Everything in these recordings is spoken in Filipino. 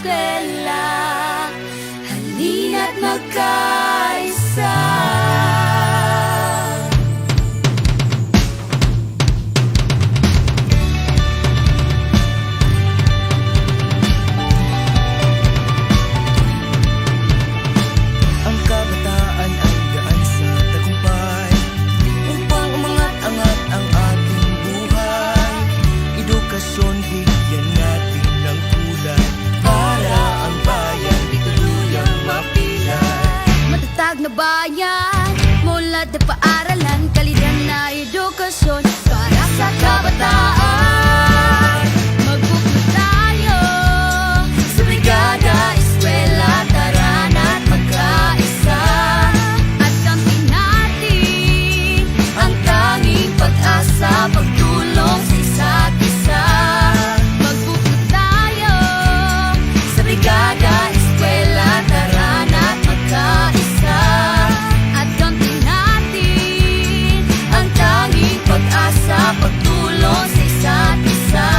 eskwela, halina't magkaisa. Ang kabataan ay gaan sa tagumpay upang umangat-angat ang ating buhay. Edukasyon, bigyan natin ng kulay para ang bayan di tuluyang mapilay. Matatag na bayan, mula na paaralan, kalidad na edukasyon para sa kabataan. Magpupulong tayo sa brigada, eskwela, tara na't magkaisa. At kampihin natin ang tanging pag-asa, pagtulong sa isa't isa. Magpupulong tayo sa brigada, eskwela, tara na't magkaisa. At kampihin natin ang tanging pag-asa, pagtulong sa isa't isa.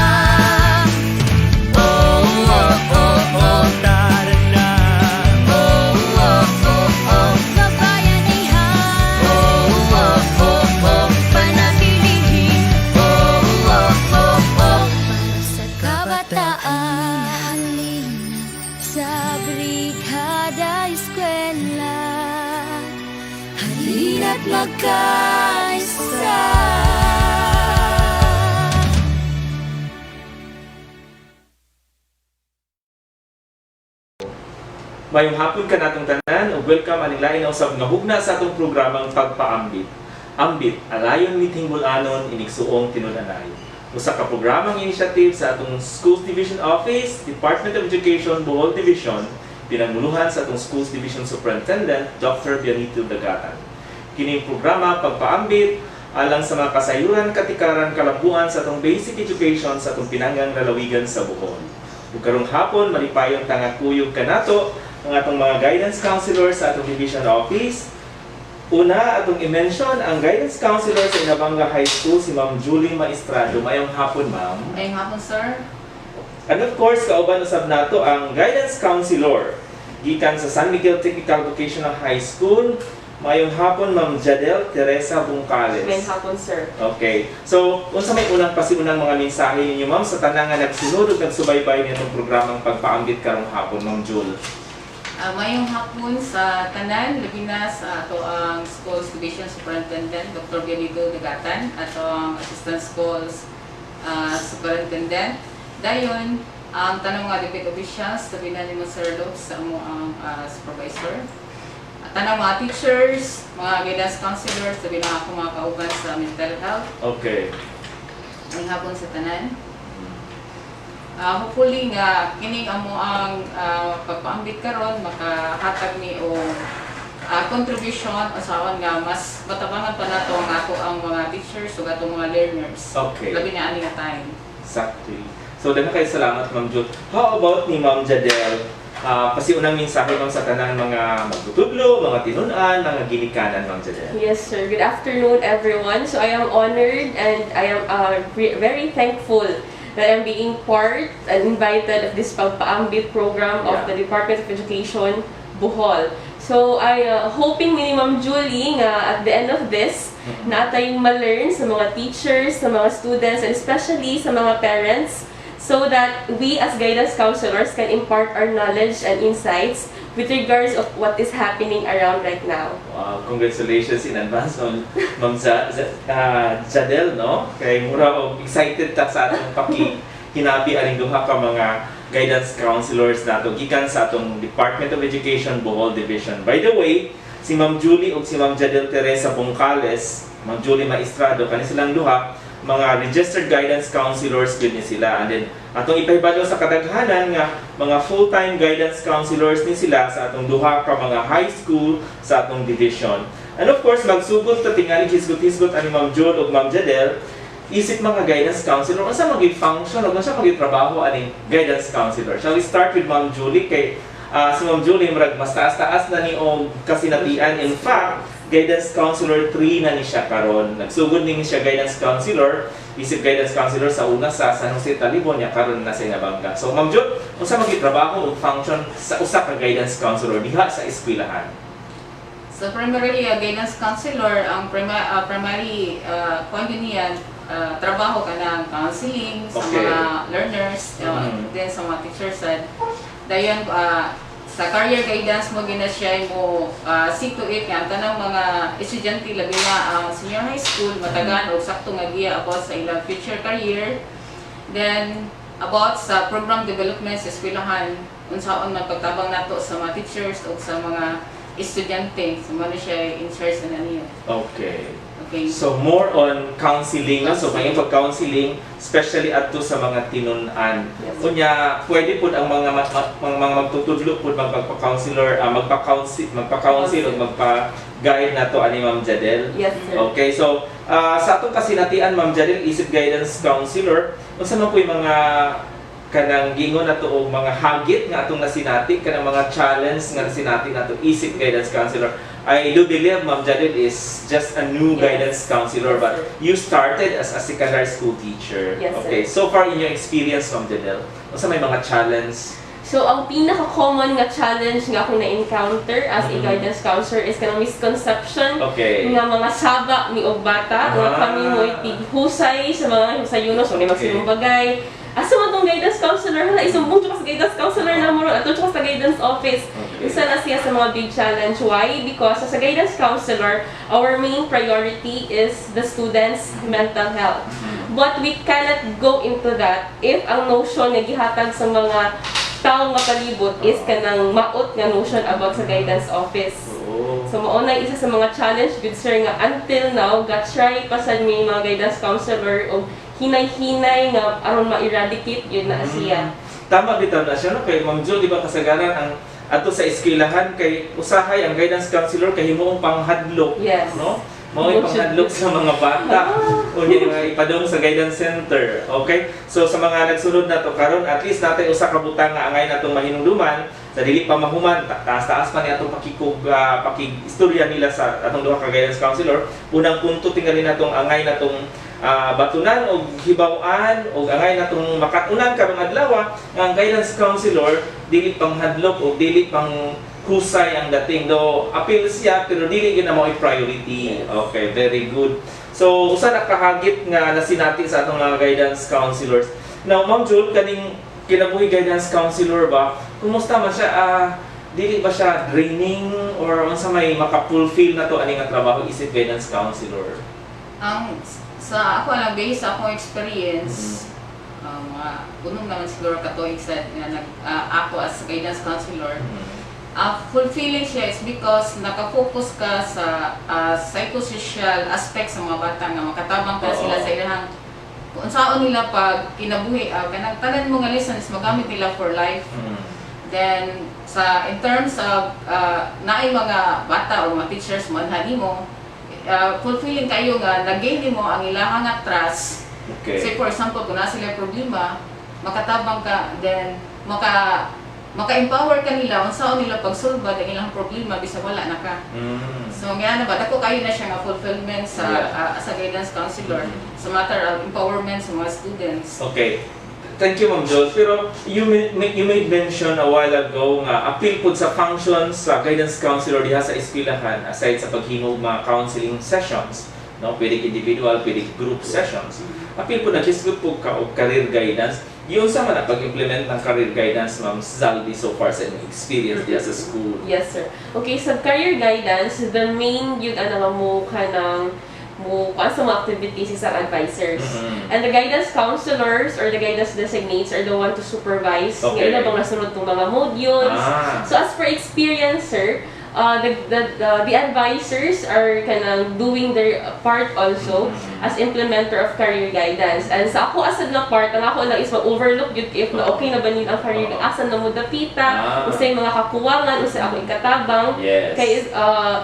Oh, oh, oh, oh. Tara na, Oh, oh, oh, oh. Kabayanihan. Oh, oh, oh, oh. Panatilihin. Oh, oh, oh, oh. Para sa kabataan, halina sa brigada, eskwela, halina't magkaisa. Mayong hapon ka natong tanan ug welcome aning lain na usab nga hugna sa atong programang Pagpaambit. Ambit, alayon with hinggul-anon inigsuong tinud-anay. Usa ka programang initiative sa atong Schools Division Office, Department of Education, Bohol Division, pinanguluhan sa atong Schools Division Superintendent, Dr. Bianito Dagatan. Kining programa Pagpaambit alang sa mga kasayuran, katikaran, kalambuan sa atong basic education sa atong pinanggang lalawigan sa Bohol. Ug karong hapon malipayong tangakuyog kanato ang atong mga guidance counselor sa atong division office. Una, atong i-mention ang guidance counselor sa Inabanga High School, si Ma'am Julie Maestrado. Mayong hapon, ma'am. Ngayong hapon, sir. And of course, kauban usab nato ang guidance counselor gikan sa San Miguel Technical Vocational High School. Mayong hapon, Ma'am Jadel Teresa Buncales. Ngayong hapon, sir. Okay. So, unsa may unang pasiunang mga mensahe ninyo, ma'am, sa tanang nga nagsunod ug nagsubaybay nitong programang Pagpaambit karong hapon, Ma'am Jul? Mayong hapon sa tanan, labi na sa ato ang Schools Division Superintendent, Dr. Bianito Dagatan, ato ang Assistant Schools Superintendent. Dayon, ang tanong nga Deputy Officials, labi na ni Sir Lopes sa amo ang supervisor. Tanang mga teachers, mga guidance counselors, labi na ako mga kauban sa mental health. Okay. Ngayong hapon sa tanan. Hopefully nga kining amo ang pagpaambit karon makahatag ni o contribution asawan nga mas matabangan pa nato ang ato ang mga teachers ug ato mga learners. Okay. Labi na ani nga time. Exactly. So, daghan kayo salamat, Ma'am Jul. How about ni Ma'am Jadel? Pasiunang mensahe ma'am sa tanang mga magtutudlo, mga tinunan, mga ginikanan, Ma'am Jadel. Yes, sir. Good afternoon, everyone. So I am honored and I am very thankful that I'm being part and invited of this Pagpaambit program of the Department of Education, Bohol. So I hoping ni Ma'am Julie nga at the end of this, na tayong ma-learn sa mga teachers, sa mga students, and especially sa mga parents, so that we as guidance counselors can impart our knowledge and insights with regards of what is happening around right now. Wow, congratulations in advance on Ma'am Jadel, no? Kay mura og excited ta sa atong hinabi aning duha ka mga guidance counselors nato gikan sa atong Department of Education Bohol Division. By the way, si Ma'am Julie ug si Ma'am Jadel Teresa Buncales, Ma'am Julie Maestrado, kani silang duha mga registered guidance counselors din ni sila. And then atong ipahibalo sa kadaghanan nga mga full-time guidance counselors ni sila sa atong duha ka mga high school sa atong division. And of course, magsugod ta tingali hisgot-hisgot ani Ma'am Jud ug Ma'am Jadel isip mga guidance counselor unsa maging function ug unsa maging trabaho ani guidance counselor. Shall we start with Ma'am Julie kay si Ma'am Julie murag mas taas-taas na ni og kasinatian. In fact, guidance counselor 3 na ni siya karon. Nagsugod ni siya guidance counselor, isip guidance counselor sa una sa San Jose Talibon niya karon na sa Inabanga. So Ma'am Jud, unsa magitrabaho ug function sa usa ka guidance counselor diha sa eskwelahan? So primarily, guidance counselor, ang primary point niya, trabaho ka ng counseling sa Okay. mga learners, then sa mga teachers. Dayon, sa career guidance mo, gina siya mo see to it nga tanang mga estudyante labi na ang senior high school, matagan o sakto nga giya about sa ilang future career. Then, about sa program development sa eskwelahan, unsaon man pagtabang nato sa mga teachers o sa mga estudyante, so man siya in charge na niya. Okay. Okay. So more on counseling na, so may pag-counseling, especially adto sa mga tinunan. Yes. Kunya, pwede po ang mga magtutudlo po magpa-counselor, magpa-counsel o magpa-guide na to ani Ma'am Jadel. Yes, sir. Okay, so sa atong kasinatian Ma'am Jadel, isip guidance counselor, unsa man po yung mga kanang gingon nato og mga hagit nga atong nasinati, kanang mga challenge nga nasinati nato isip guidance counselor. I do believe Ma'am Jadel is just a new Yes. guidance counselor, Yes, but sir. you started as a secondary school teacher. Yes, Okay, so far in your experience Ma'am Jadel, unsa may mga challenge? So, ang pinaka-common nga challenge nga akong na-encounter as a Mhm. guidance counselor is kanang misconception Okay. nga mga saba ni og bata nga kami mo husay sa mga husayuno, so may magsimong bagay. Asa man tong guidance counselor, hala isumbong siya sa guidance counselor na mo ato siya sa guidance office. Okay. Isa na siya sa mga big challenge. Why? Because as a guidance counselor, our main priority is the student's mental health. But we cannot go into that if ang notion nga gihatag sa mga tao nga palibot is kanang maot nga notion about sa guidance office. Oh. So mauna isa sa mga challenge good sir nga until now gatry pa sad may mga guidance counselor o hinay-hinay nga aron ma-eradicate yun na siya. Tama bitaw na siya no kay Ma'am Jo, di ba kasagaran ang ato sa eskwelahan kay usahay ang guidance counselor kay himuong panghadlok, Yes. no? Mao yung panghadlok sa mga bata. O di nga ipadong sa guidance center. Okay? So sa mga nagsunod na to karon, at least natin usa ka butang nga angay natong mahinungduman sa dili pa mahuman, taas-taas pa ni atong pakig-istorya nila sa atong duha ka guidance counselor. Unang punto tingali natong angay natong batunan o hibaw-an o angay natong makatunan karong adlaw nga ang guidance counselor dili pang hadlok o dili pang husay ang dating do appeal siya pero dili gyud na mao priority. Okay, very good. So usa na kahagit nga nasinati sa atong mga guidance counselors. Now Ma'am Jul, kaning kinabuhi guidance counselor ba, kumusta man siya? Dili ba siya draining or unsa may maka-fulfill na to ani nga trabaho isip guidance counselor? Ang sa ako lang based sa akong experience, mga punong naman siguro katuig sa ako as guidance counselor, fulfilling siya is because nakafocus ka sa psychosocial aspect sa mga bata nga makatabang ka sila sa ilang kung saan nila pag kinabuhi kanang tanan mo nga lesson is magamit nila for life. Then in terms of naay mga bata o mga teachers mo anhani mo fulfilling kayo nga nag-gain mo ang ilang nga trust. Okay. Say for example kung nasa sila problema makatabang ka, then maka-empower ka nila unsaon nila pagsulbad ang ilang problema bisa wala na ka. So nga na ba dako kayo na siya nga fulfillment sa as a guidance counselor sa matter of empowerment sa mga students. Okay. Thank you, Ma'am Joel. Pero you made mention a while ago nga appeal po sa functions sa guidance counselor diha sa eskwelahan aside sa paghinog mga counseling sessions, no? Pwede individual, pwede group sessions. Appeal po naghisgot po ka og career guidance. Yung sa man pag-implement ng career guidance, Ma'am Zaldi, so far sa inyong experience diha sa school. Yes, sir. Okay, sa career guidance, the main yun mo kanang mo sa mga activities is our advisors. And the guidance counselors or the guidance designates are the one to supervise Okay. nga ila bang nasunod tong mga modules. So as per experience, sir, the advisors are kanang doing their part also as implementer of career guidance. And sa ako asad na part, ang ako lang is ma-overlook yun if na okay na ba nila ang career asan na mo dapita, usay mga kakuwangan, usay ako ikatabang. Yes. Kaya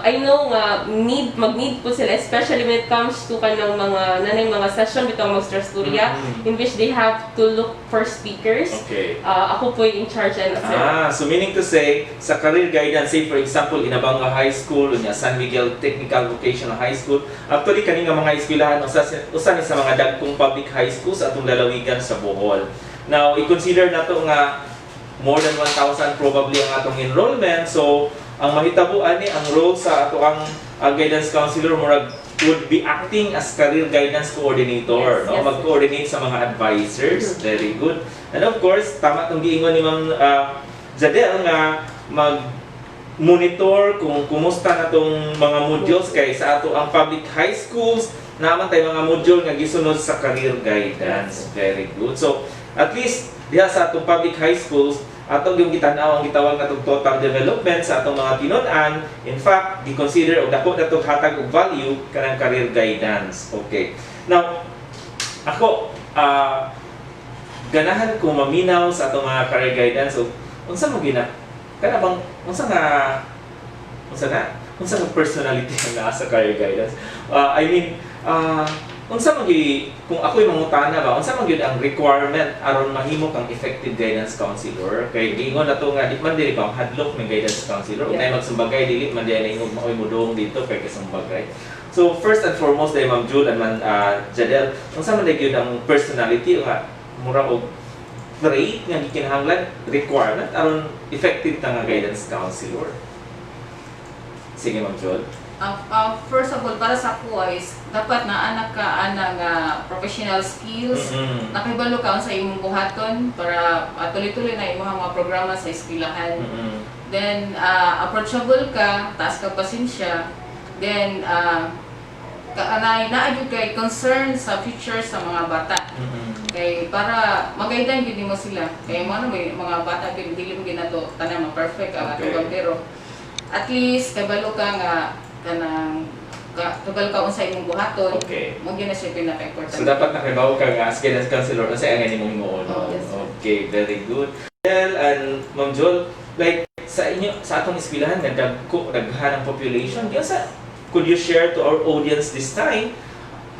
I know nga mag-need po sila, especially when it comes to kanang mga nanay mga session bitong mga storya in which they have to look for speakers. Okay. Ako po yung in charge and So meaning to say, sa career guidance, say for example, example, Inabanga High School, unya San Miguel Technical Vocational High School. Actually, kani nga mga eskwelahan, usa ni sa mga dagkong public high schools atong lalawigan sa Bohol. Now, i-consider na to nga more than 1,000 probably ang atong enrollment. So, ang mahitabuan ni ang role sa ato ang guidance counselor murag would be acting as career guidance coordinator, Yes, no? yes. Mag-coordinate sa mga advisors. Very good. And of course, tama itong giingon ni Ma'am Jadel nga mag-monitor kung kumusta na itong mga modules kay sa ato ang public high schools naman tayo mga module nga gisunod sa career guidance. Very good. So, at least diha sa atong public high schools, atong yung gitanaw ang gitawag natong total development sa atong mga tinud-an. In fact, gi-consider og dako natong hatag og value kanang career guidance. Okay. Now, ako ganahan ko maminaw sa atong mga career guidance. So, unsa mo gina? Kana bang unsa nga personality nga sa career guidance? Unsa man gyud kung ako'y mangutana ba, unsa man gyud ang requirement aron mahimo kang effective guidance counselor? Kay giingon nato nga di man dili ba hadlok ng guidance counselor, ug nay magsumbagay dili man dili ingog maoy mudong dito kay kasumbagay. So first and foremost day Ma'am Jul and man Jadel, unsa man gyud ang personality nga mura og trait nga gikinahanglan requirement aron effective ta nga guidance counselor? Sige Ma'am Jul. First of all, para sa ako is dapat na anak ka nga professional skills, nakibalo ka sa imong buhaton para tuloy-tuloy na imong mga programa sa eskwelahan. Then approachable ka, taas ka pasensya. Then naayod kay concern sa future sa mga bata. Kay para magaydan gyud mo sila. Kay mga bata dili mo ginato tanan perfect ang atong pero at least kabalo ka nga kanang kabalo ka unsa imong buhaton. Okay. Mo gyud na siya pinaka-important. So dapat nakibaw ka nga as guidance counselor kasi ang imong himuon. Yes, sir. Okay, very good. Well, and Ma'am Jol, like sa atong eskwelahan nga daghan ang population, could you share to our audience this time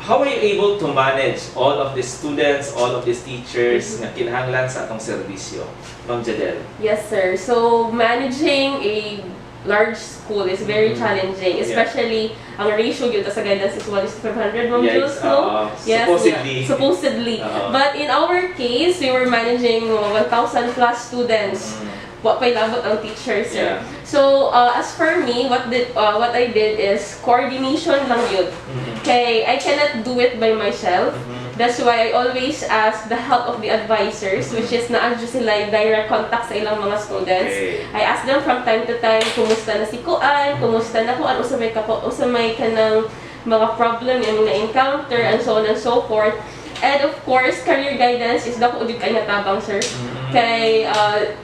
how are you able to manage all of the students, all of these teachers nga kinahanglan sa atong serbisyo? Ma'am Jadel. Yes, sir. So, managing a large school is very challenging, especially ang ratio yun sa guidance is 1:500 modules, no? Yes, supposedly. Yeah, supposedly. But in our case, we were managing 1,000 plus students. What pay labot ang teachers, sir. Yeah. So, as for me, what I did is coordination lang yun. Okay, I cannot do it by myself. That's why I always ask the help of the advisors, which is naadyo sila yung direct contact sa ilang mga students. Okay. I ask them from time to time, kumusta na si Kuan, kumusta na Kuan, usamay ka ng mga problem yung na-encounter, and so on and so forth. And of course, career guidance is dako udig kay natabang, sir. Kay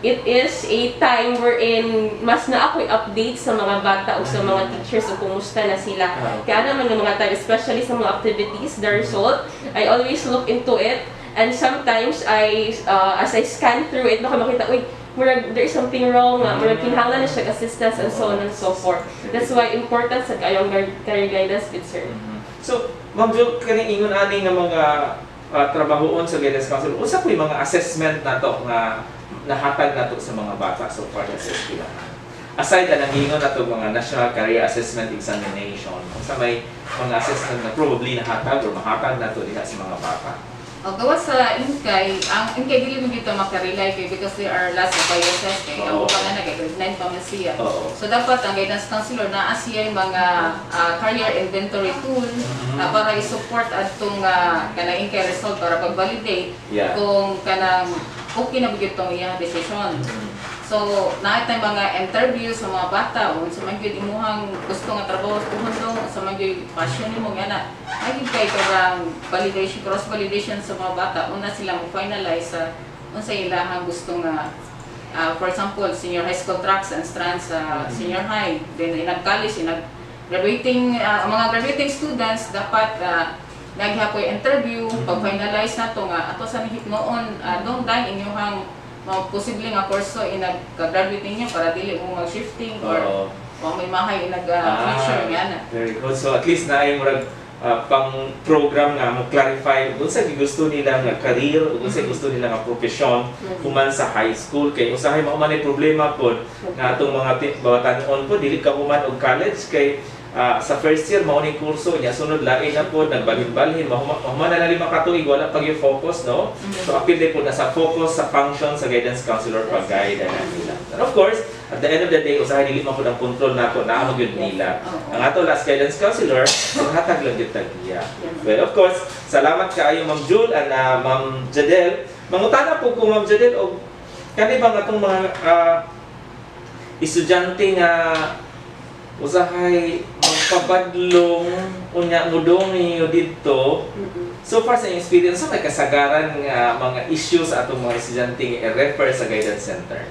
it is a time wherein mas na ako'y update sa mga bata o sa mga teachers o kumusta na sila. Kaya naman ng mga time, especially sa mga activities, the result, I always look into it. And sometimes as I scan through it, baka makita, uy, there is something wrong, kinahanglan na siya assistance and so on and so forth. That's why important sa kayong career guidance with sir. So, Ma'am Jul, kaning ingon ani nga mga trabahoon sa guidance counselor, unsa po yung mga assessment nato nga nahatag nato sa mga bata so far sa eskwelahan? Aside na nangingon nato mga National Career Assessment Examination, unsa may mga assessment na probably nahatag o mahatag nato diha sa mga bata? Gawa sa Inkay, ang Inkay dili mo dito makarelay kay because they are last of ISS kay ang pa nga grade 9 pa man siya. So dapat ang guidance counselor naa siya yung mga career inventory tool para i-support adtong kanang Inkay result para pag-validate kung kanang okay na bugit tong iyang decision. So, naay tay mga interview sa mga bata o sa mga gyud imuhang gusto nga trabaho kuhundong sa mga gyud passion nimo nga na ay kay karang validation, cross validation sa mga bata una sila mo finalize sa unsa ilahang gusto nga for example senior high school tracks and strands sa senior high, then in college graduating mga graduating students dapat naghapoy interview pag-finalize nato nga ato sa nihip noon don't die inyong posible nga kurso nag-graduate ninyo para dili mo mag-shifting or may mahay nag-future nga na. Very good. So at least na ay murag pang program nga mo clarify kung sa gusto nila nga career o kung sa gusto nila nga profesyon human sa high school kay usahay mao man ay problema pod nga atong mga bawatan-on po dili ka human og college kay sa first year mao ning kurso nya sunod lain na po nagbalhin-balhin mahuman na 5 ka tuig wala pag yung focus no so apil din po na sa focus sa function sa guidance counselor pag guide na nila and of course at the end of the day usahay dili man po ang control nako na gyud nila ang ato last guidance counselor maghatag lang gyud tag iya well of course salamat kaayo Ma'am Jul and Ma'am Jadel mangutana po ko Ma'am Jadel og kani bang atong mga estudyante nga usahay magpabadlong unya mudong niyo dito. So far sa experience so may kasagaran nga mga issues sa atong mga estudyante nga i-refer sa guidance center.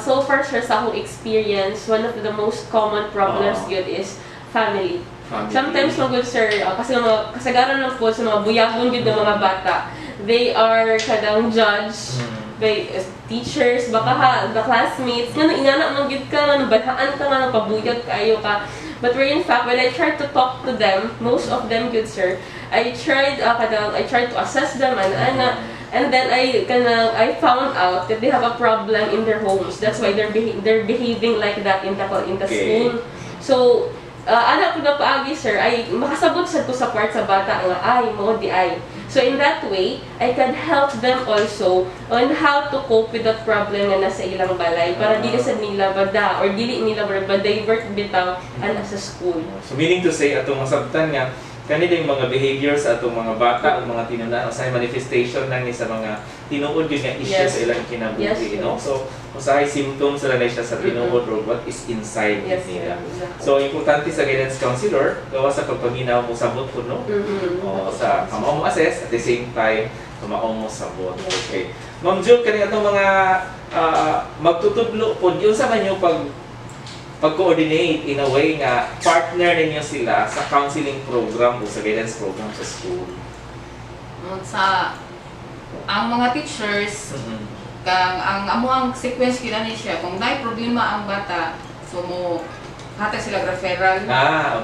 So far sir, sa akong experience, one of the most common problems yun is family. Sometimes good sir, kasi mga kasagaran lang po sa mga buyagon yun ng mga bata, they are kadang judge by teachers, baka the classmates, nga ingana man gid ka, nga nabadhaan ka, nga pabuyag kayo ka. But where in fact, when I tried to talk to them, most of them good sir, I tried to assess them and then I found out that they have a problem in their homes. That's why they're behaving like that in the school. So anak ko na paagi sir, ay makasabot sad ko sa part sa bata nga ay mo di ay. So in that way, I can help them also on how to cope with that problem na nasa ilang balay para dili sa nila bada or dili nila divert bitaw and as a school. So meaning to say atong masabtan nga kanila yung mga behaviors sa atong mga bata o mga tinunan usahay manifestation lang ni sa mga tinuod yun nga issues sa ilang kinabuhi no so usahay symptoms sila na siya sa tinuod or what is inside nila so importante sa guidance counselor gawa sa pagpaminaw mo sabot po no o sa kamao mo assess at the same time kamao mo sabot okay Ma'am Jul kani atong mga magtutudlo po yun sa manyo pag-coordinate in a way nga partner ninyo sila sa counseling program o sa guidance program sa school. Ang mga teachers, ang amuang sequence kinani siya, kung may problema ang bata, so mo hatag sila referral.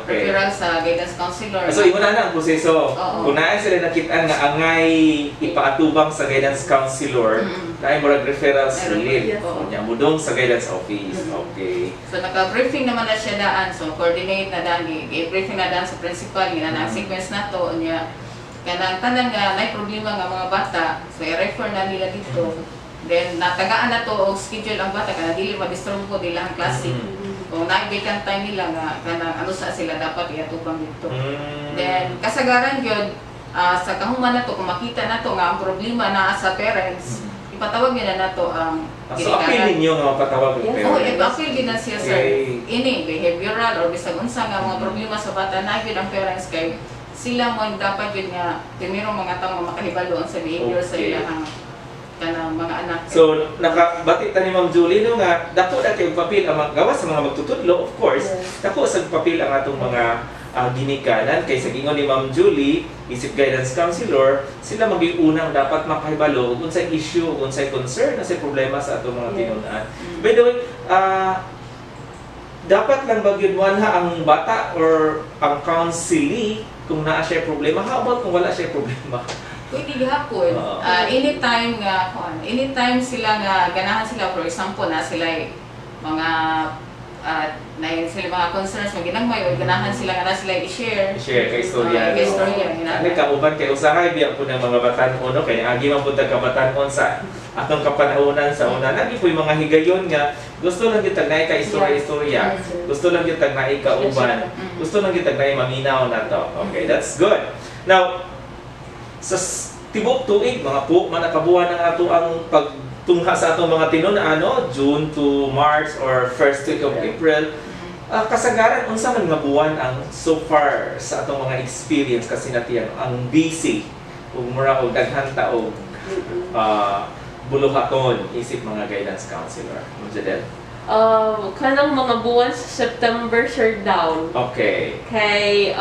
Okay. Referral sa guidance counselor. So, imo na ang proseso. Kung naan sila nakita nga angay ipaatubang sa guidance counselor, na mo referral slip. Nya mudong sa guidance office. Okay. So, naka-briefing naman na siya daan. So, coordinate na daan. I-briefing na daan sa principal. Nga na sequence na to. Nya, kanang tanan nga, may problema nga mga bata. So, i-refer na nila dito. Then, natagaan na to o schedule ang bata. Kana dili ma-disturb ko nila ang klase. Kung na-vacant time nila nga, kanang ano sa sila dapat iatubang dito. Then, kasagaran yun, sa kahuman na to, kung makita na to nga ang problema na sa parents, ipatawag nila na to ang so, appeal ninyo nga mapatawag ng parents? Oo, ipapil din na siya sa ini, behavioral or bisag unsa nga mga problema sa bata na yun ang parents kay sila mo dapat yun nga primero mga tao makahibalo sa behavior sa ilang kanang mga anak. So, nakabati ta ni Ma'am Julie no nga dako na kay papel ang gawas sa mga magtutudlo of course. Dako sa papel ang atong mga ginikanan kay sa gingon ni Ma'am Julie, isip guidance counselor, sila magiunang dapat makahibalo kung sa issue, kung sa concern, sa problema sa atong mga tinunan. By the way, dapat lang ba yun ang bata or ang counselee kung naa siya problema? How about kung wala siya problema? Pwede gihapon. Anytime sila nga ganahan sila, for example, na sila mga na sila mga concerns mo ginagmay o ganahan sila nga na sila i-share kay istorya. Kay istorya. Ano kauban kay usahay biya po ng mga batan-on no kay agi man pud kabatan-on sa atong kapanahonan sa una lagi po yung mga higayon nga gusto lang gyud tagnay kay istorya. Gusto lang gyud tagnay kauban. Gusto lang gyud tagnay maminaw na to. Okay, that's good. Now, sa tibok tuig mga po manakabuhan ng ato ang pagtungha sa atong mga tinunan June to March or first week of April kasagaran unsa man nga buwan ang so far sa atong mga experience kasi natiyan ang busy ug mura og daghan ta og buluhaton isip mga guidance counselor. Jadel. kanang mga buwan sa September sure down. Okay. Kay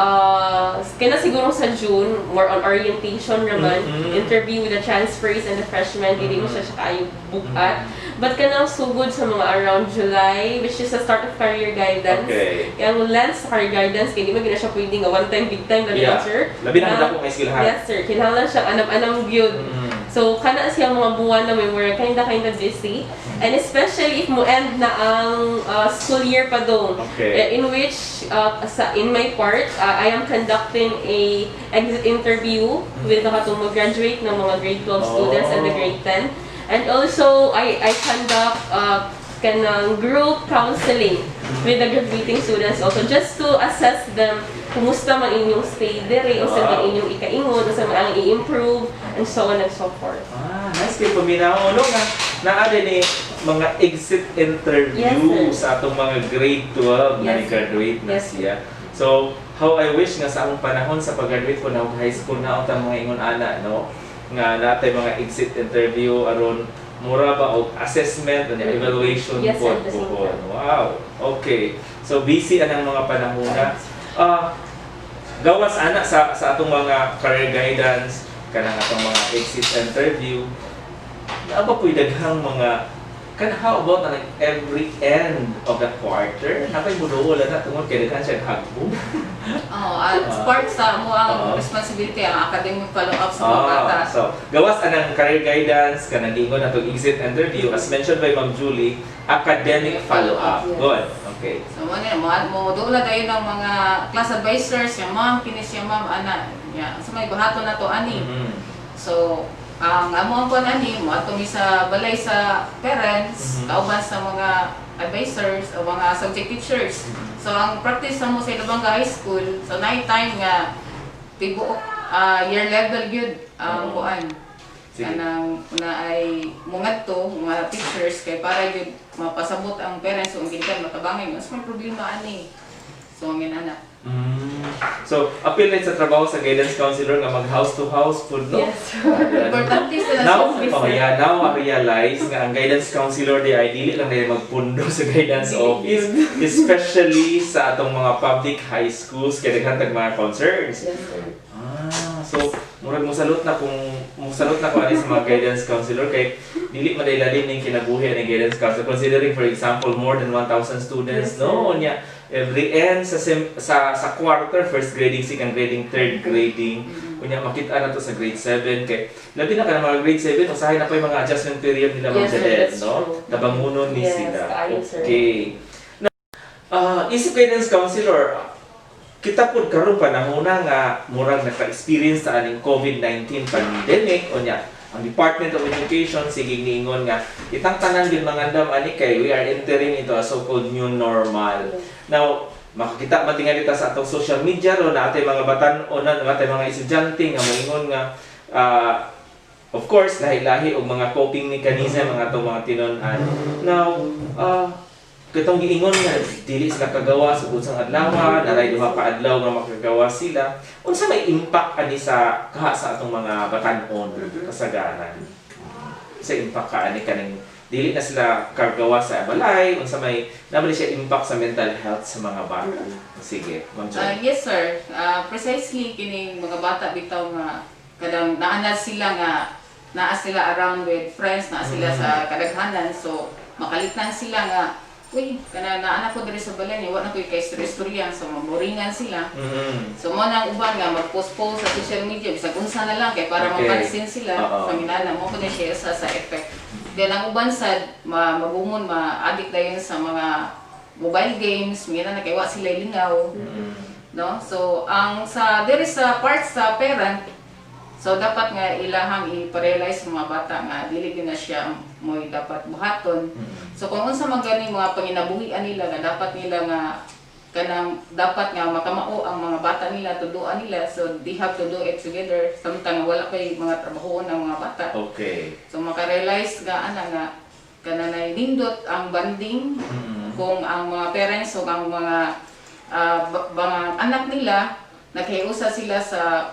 kaya siguro sa June, more on orientation naman, interview with the transfers and the freshmen, hindi mo siya kayo bukat. But kanang sugod sa mga around July, which is the start of career guidance. Okay. Kaya ang lens sa career guidance, kaya di mo gina siya pwedeng one time, big time na Yeah. sir. Labi na handa ko may skill ha. Yes sir, kinahanglan siya anam-anam gyud. So kana siya mga buwan na may more kinda busy. And especially if mo end na ang school year pa dong. Okay. In which in my part, I am conducting a exit interview with the katong graduate ng mga grade 12 students and the grade 10. And also I conduct kanang group counseling with the graduating students also just to assess them kumusta man inyong stay dire, o sa man inyong ikaingon, o sa man ang i-improve, and so on and so forth. Nice kayo paminaw. No, naade ni mga exit interview Yes, sa atong mga grade 12 na Yes, graduate na Yes, siya. So, how I wish nga sa akong panahon sa pag-graduate ko na high school na ang mga ingon ana, no? Nga natay mga exit interview aron mura ba og assessment and evaluation Yes, po at the same po. time. Wow. Okay. So busy anang mga panahon na. Gawas ana sa atong mga career guidance kanang atong mga exit interview. Naa ba puy daghang mga how about na every end of the quarter? Napay muduol na tungod kay daghan siya hagbo. At part sa mo ang responsibility ang academic follow-up sa mga bata. So, gawas anang career guidance kanang ingon atong exit interview as mentioned by Ma'am Julie, academic follow-up. Yes. Good. Okay. So mo doon na tayo ng mga class advisors, yung ma'am, kinis yung ma'am, ana. Yeah. So may bahato na to ani. So, ang amo ko ani mo atong sa balay sa parents, kauban sa mga advisors o mga subject teachers. So ang practice mo sa Ilabanga High School, so night time nga tibuok year level gyud ang kuan. Sige. Kanang una ay mungadto mga teachers kay para gyud mapasabot ang parents kung gikan matabangay mas may problema ani. So ang ginana. So, appeal na sa trabaho sa guidance counselor nga mag house to house food, no? Yes. Importante sila Now, sa now I realize nga ang guidance counselor di ay dili lang nila magpundo sa guidance office, especially sa atong mga public high schools kay daghan tag mga concerns. Yes, sir. So murag musalot na ko ani sa mga guidance counselor kay dili man ilalim ning kinabuhi ni guidance counselor considering for example more than 1,000 students Yes, no nya every end sa quarter first grading, second grading, third grading. Kunya makita na to sa grade 7 kay labi na ka mga grade 7 usahay na pa yung mga adjustment period nila Yes, sir, Jadet, that's no? true. Tabangunon ni Yes, sila. kaayo, sir. Okay. Isip guidance counselor, kita pud karon panahon nga murag naka-experience sa aning COVID-19 pandemic o nya ang Department of Education sige niingon nga itang tanan din mangandam ani kay we are entering into a so-called new normal. Now, makakita man tingali ta sa atong social media ro na atay mga batan-o na atay mga estudyante nga moingon nga of course lahi-lahi og mga coping mechanism ang atong mga tinun-an. Now, katong giingon nga dili sila kagawa sa unsang adlaw, naray duha ka adlaw nga makagawa sila. Unsa may impact ani sa kaha sa atong mga batan-on kasagaran? Sa impact ka ani kaning dili na sila kagawa sa balay, unsa may nabali siya impact sa mental health sa mga bata. Sige, Ma'am Jo. Yes sir, precisely kining mga bata bitaw nga kadang naanad sila nga naa sila around with friends, naa sila sa kadaghanan, so makalitnan sila nga uy, kana naanak ko diri sa balay ni wa na koy kay istorya so mamuringan sila. So mo nang uban nga mag-post sa social media bisag unsa na lang kay para Okay. mapansin sila sa minana mo ko na siya sa effect. Then ang uban sad magumon ma-addict dayon sa mga mobile games, mina na kay wa sila lingaw. No? So ang sa diri sa part sa parent, so dapat nga ilahang i-realize sa mga bata nga dili gyud na siya mo dapat buhaton. So kung unsa man gani mga panginabuhian nila nga dapat nila nga kanang dapat nga makamao ang mga bata nila tuduan nila, so they have to do it together samtang wala pay mga trabaho ng mga bata. Okay. So maka-realize nga ana nga kanang nindot ang banding kung ang mga parents o ang mga anak nila naghiusa sila sa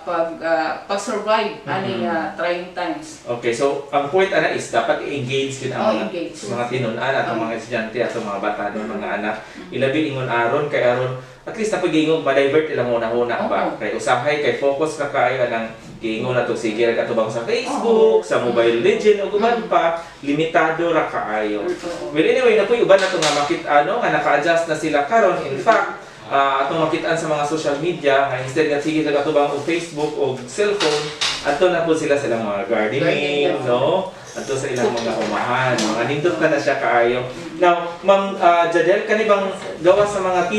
pag-survive ani trying times. Okay, so ang point ana is dapat i-engage din ang Engage. mga tinunan at ang mga estudyante at ang mga bata ng mga anak. Ilabi ingon aron kay aron at least napag-ingon ma-divert ilang una-una ba. Kay usahay kay focus na kayo anang giingon na to sige ra katubang sa Facebook, sa Mobile Legend ug uban pa limitado ra kaayo. Well anyway, napoy uban na to nga nga naka-adjust na sila karon. In fact, atong makitaan sa mga social media nga instead nga sige sa katubang og Facebook o cellphone ato na po sila silang mga gardening, no? Ato sa ilang mga umahan, mga nindot na siya kaayo. Now, Ma'am Jadel, kani bang gawa sa mga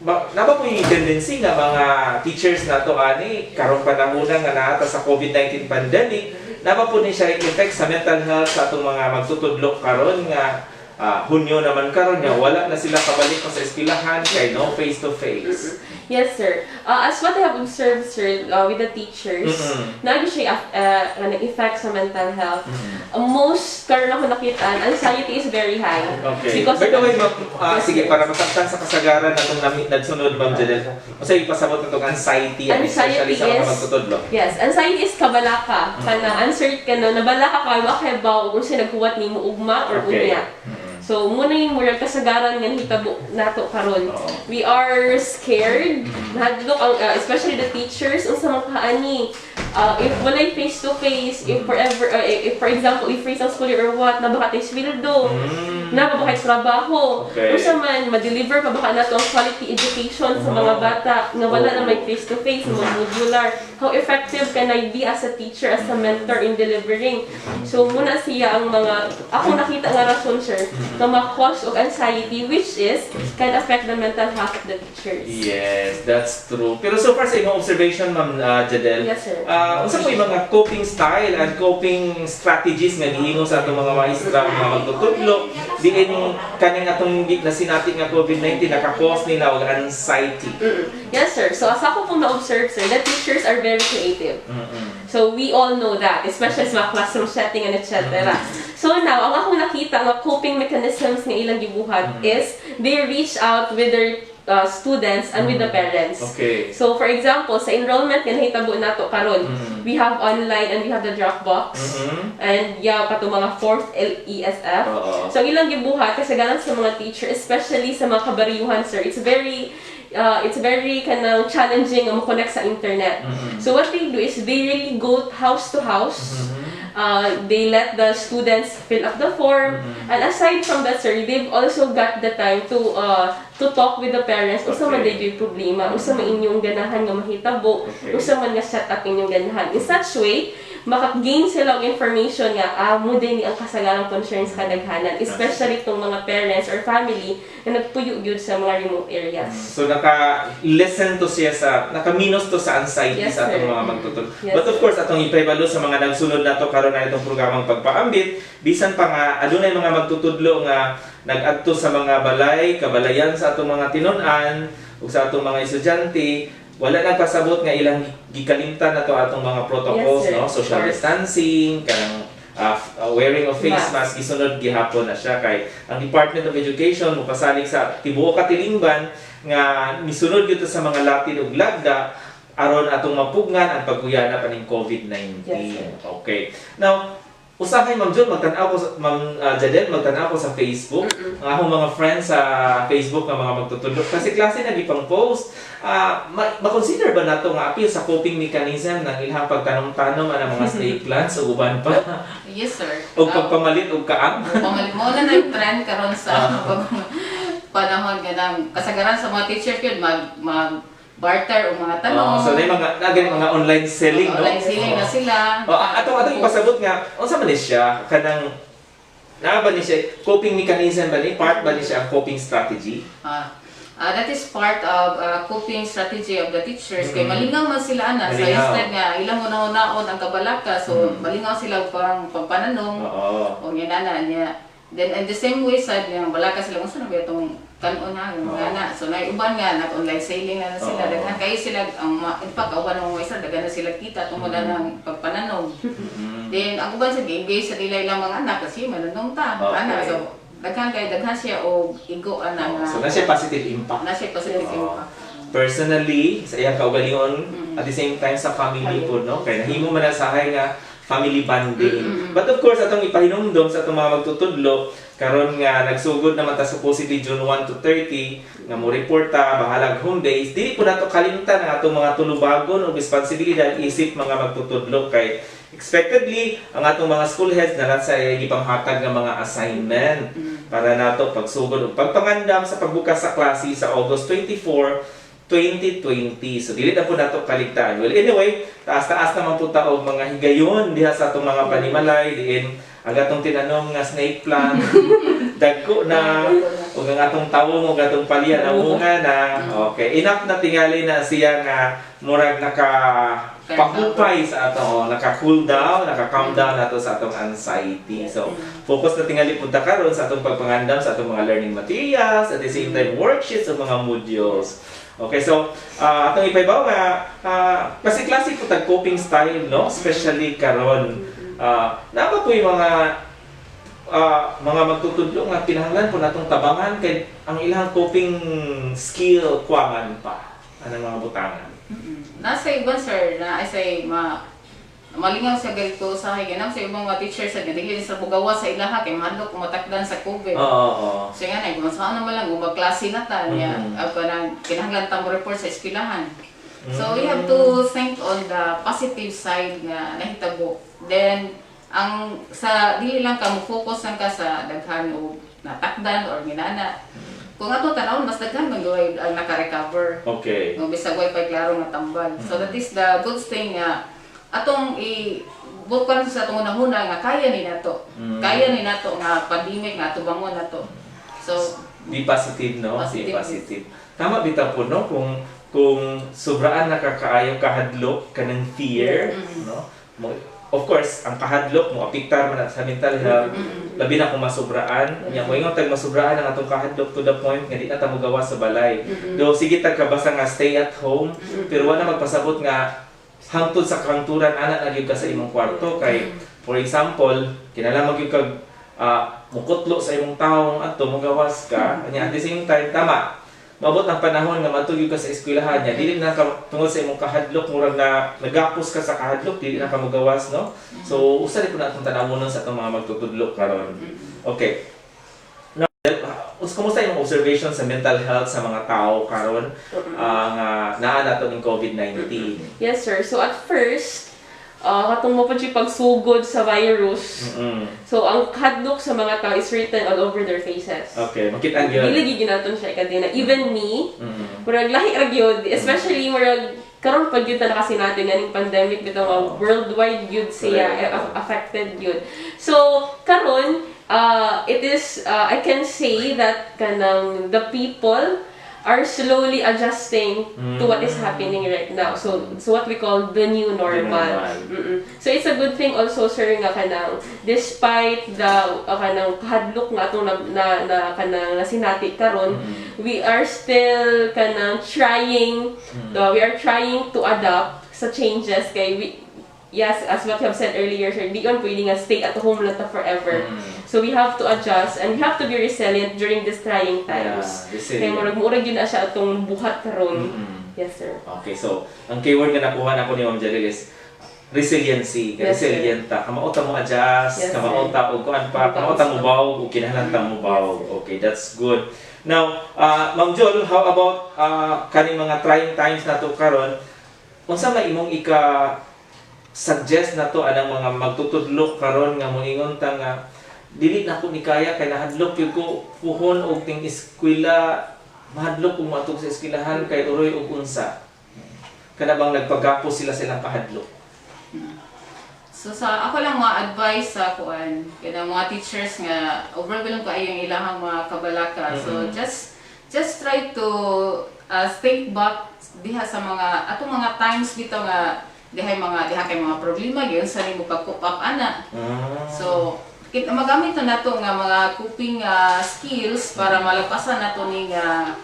naba po yung tendency nga mga teachers na to ani karong panahon nga naata sa COVID-19 pandemic, naba po ni siya effect sa mental health sa atong mga magtutudlo karon nga Hunyo naman karon nga wala na sila kabalik pa sa eskwelahan kay no face to face. Yes, sir. As what I have observed, sir, with the teachers, nagi siya effect sa mental health. Most karon ako nakitaan, anxiety is very high. Okay. Because By the way, sige, para masaktan sa kasagaran natong nagsunod, Ma'am Jadel, kasi ipasabot natong anxiety, especially sa mga magtutudlo. Yes, anxiety is kabalaka. Kana uncertain ka no, nabalaka ka, makabaw kung sino naghuwat nimo ugma or unya. So, muna yung murag kasagaran nga hitabo nato karon. We are scared. Hadlok ang especially the teachers unsa man kaani. If walay face to face, if for example, if freeze ang school or what, nabaka tay sweldo, nabaka trabaho. Unsa man ma-deliver pa baka nato ang quality education sa mga bata nga wala na may face to face, modular. How effective can I be as a teacher, as a mentor in delivering? So, muna siya ang mga ako nakita nga rason, sir, na ma-cause of anxiety, which is can affect the mental health of the teachers. Yes, that's true. Pero so far sa imong observation, Ma'am Jadel, Yes, sir. unsa po yung mga coping style and coping strategies nga giingon sa atong mga maestra, mga magtutudlo, diin kaning atong na sinati nga COVID-19 naka-cause nila og anxiety. Yes, sir. So, as ako pong na-observe, sir, the teachers are very creative. So, we all know that, especially sa mga classroom setting and etc. So, now, ang akong nakita nga coping mechanisms nga ilang gibuhat is they reach out with their students and with the parents. Okay. So, for example, sa enrollment nga nahitabo nato karon, we have online and we have the Dropbox. And pato mga 4th LESF. So, ilang gibuhat kasagaran sa mga teacher, especially sa mga kabariyuhan, sir. It's very kanang challenging ang connect sa internet. So, what they do is they really go house to house. They let the students fill up the form, and aside from that, sir, they've also got the time to talk with the parents. Usa man day problema, usa man inyong ganahan nga mahitabo, usa man nga set up inyong ganahan. In such way, maka-gain sila og information nga mo din ni ang kasagarang concerns kadaghanan, especially tong mga parents or family na nagpuyo gyud sa mga remote areas. So naka-listen to siya naka-minus to sa anxiety sa atong mga magtutudlo. But of course atong iprebalo sa mga nagsunod nato karon na itong programang pagpaambit, bisan pa nga adunay mga magtutudlo nga nag-adto sa mga kabalayan sa atong mga tinun-an ug sa atong mga estudyante. Wala nagpasabot nga ilang gikalimtan na to atong mga protocols, no? Social distancing, kanang wearing of face mask, gisunod gihapon na siya kay ang Department of Education mupasalig sa tibuok katilingban nga misunod gyud sa mga latin ug lagda aron atong mapugnan ang pagkuyana pa ning COVID-19. Okay. Now, usahay Ma'am Jud, magtan-aw ko Ma'am Jadel, magtan-aw ko sa Facebook. Ang akong mga friends sa Facebook nga mga magtutudlo kasi klase na gipang post. Ma-consider ba nato nga appeal sa coping mechanism ng ilang pagtanom-tanom ang mga snake plants o uban pa? Yes, sir. O pagpamalit o kaang? Pamalit mo na yung trend karon sa panahon ganang kasagaran sa mga teacher yun barter o mga tanong. So na mga online selling, no? Online selling na sila. Atong ipasabot nga, unsa man ni siya kanang ba ni siya coping mechanism ba ni part ba ni siya ang coping strategy? That is part of coping strategy of the teachers. Kaya malingaw man sila ana. So instead nga ilang una-unaon ang kabalaka, so malingaw sila pang pampananong. O ginana niya. Then in the same way sad nga balaka sila unsa na ba itong kanon na mga ana. So na uban nga nag-online selling na sila. Daghan kay sila ang ipakawan ng isa daghan na sila kita tungod ng pagpananog. Then ang uban sa engage sa nila ilang mga anak kasi mananong ta. Ana so daghan siya o igo ana nga. So na siya positive impact. Na siya positive impact. personally sa iyang kaugalingon at the same time sa family po, no? Kaya nahimo man na sahay nga family bonding. But of course, atong ipahinumdom sa atong mga magtutudlo, karon nga nagsugod naman ta supposedly June 1 to 30 nga mo reporta bahalag home days, dili po nato kalimtan ang atong mga tulubagon o responsibilidad isip mga magtutudlo kay expectedly ang atong mga school heads na sa gipanghatag nga mga assignment para nato pagsugod ug pagpangandam sa pagbukas sa klase sa August 24 2020. So, dili na po nato kaligtaan. Well, anyway, taas-taas naman po taog mga higayon diha sa atong mga panimalay, diin ang atong tinanong nga snake plant, dagko na, o ang atong tawong o atong palya na bunga na. Okay, enough na tingali na siya nga murag nakapahupay sa atong, naka-cool down, naka-calm down nato sa atong anxiety. So, focus na tingali punta karon sa atong pagpangandam sa atong mga learning materials, at the same time worksheets o mga modules. Okay, so atong ipaibaw nga klase-klase po tag coping style, no? Especially karon napa po yung mga magtutudlo nga kinahanglan po natong tabangan kay ang ilang coping skill kuwangan pa anang mga butangan. Nasa iban sir na ay say malingaw sa ganito sa higanam sa ibang mga teachers sa dili sa bugawa sa ilaha kay mahadlok kumatakdan sa COVID. Oo. So nga na kung saan naman lang magklase na ta niya parang kinahanglan ta mo report sa eskwelahan. So we have to think on the positive side nga nahitabo. Then ang sa dili lang ka mo focus lang ka sa daghan o natakdan or ginana. Kung ato tanawon mas daghan man gaway ang naka-recover. Okay. No bisag way pa klaro nga tambal. So that is the good thing nga atong bukan sa atong unang-una nga kaya ni nato. Kaya ni nato nga pandemic nga tubangon nato. So Be positive, no? Positive. Be positive. Tama bitaw po, no? Kung sobraan nakakaayo kahadlok kanang fear, no? Of course, ang kahadlok mo apektar man sa mental health. Labi na kung masubraan. Nya mo ingon tag masubraan ang atong kahadlok to the point nga di na ta mogawa sa balay. Do sige tag kabasa nga stay at home, pero wala magpasabot nga hangtod sa kahangturan ana na gyud ka sa imong kwarto kay for example kinahanglan magyud kag mukutlo sa imong taong adto mogawas ka anya at the same time tama mabot ang panahon nga matugyo ka sa eskwelahan nya dili na ka tungod sa imong kahadlok murag na nagapos ka sa kahadlok dili na ka mogawas no so usa ri po natong tanawonon sa atong mga magtutudlo karon okay. Kumusta yung observation sa mental health sa mga tao karon nga naa nato ng COVID-19? Yes, sir. So, at first, katong mo pa siya pagsugod sa virus. So, ang hadlok sa mga tao is written all over their faces. Okay, makita yun. Dili ginaton siya kadina. Even me, murag lahi ra gyud, especially murag karon pag yun na kasi natin aning pandemic bitaw worldwide yun siya affected yun. So, karon it is I can say that kanang the people are slowly adjusting to what is happening right now. So what we call the new normal. So it's a good thing also sir nga kanang despite the kanang kahadlok nga atong na kanang nasinati karon, we are still kanang trying we are trying to adapt sa changes kay yes, as what you have said earlier, sir, di on pwedeng stay at home lang ta forever. So we have to adjust and we have to be resilient during these trying times. Kaya murag yun na siya atong buhat karon. Yes, sir. Okay, so ang keyword nga nakuha nako ni Ma'am Jaril is resiliency. Yes, resilient ta. Kamao ta mo adjust, yes, kamao ta og kuan pa, kamao ta mo bawog ug kinahanglan ta mo bawog. Okay, that's good. Now, Ma'am Jol, how about kaning mga trying times nato karon? Unsa may imong suggest na to anang mga magtutudlo karon nga moingon ta nga dili na ko ni kaya kay nahadlok gyud ko puhon og ting eskwela mahadlok kung matug sa eskwelahan kay uroy og unsa kana bang nagpagapos sila silang kahadlok. So sa ako lang mga advice sa kuan kada mga teachers nga overwhelmed ka yung ilahang mga kabalaka. So just try to think back diha sa mga atong mga times dito nga diha kay mga problema gyud sa nimo pag-cope up ana. So magamit na nato nga mga coping skills para malagpasan nato ning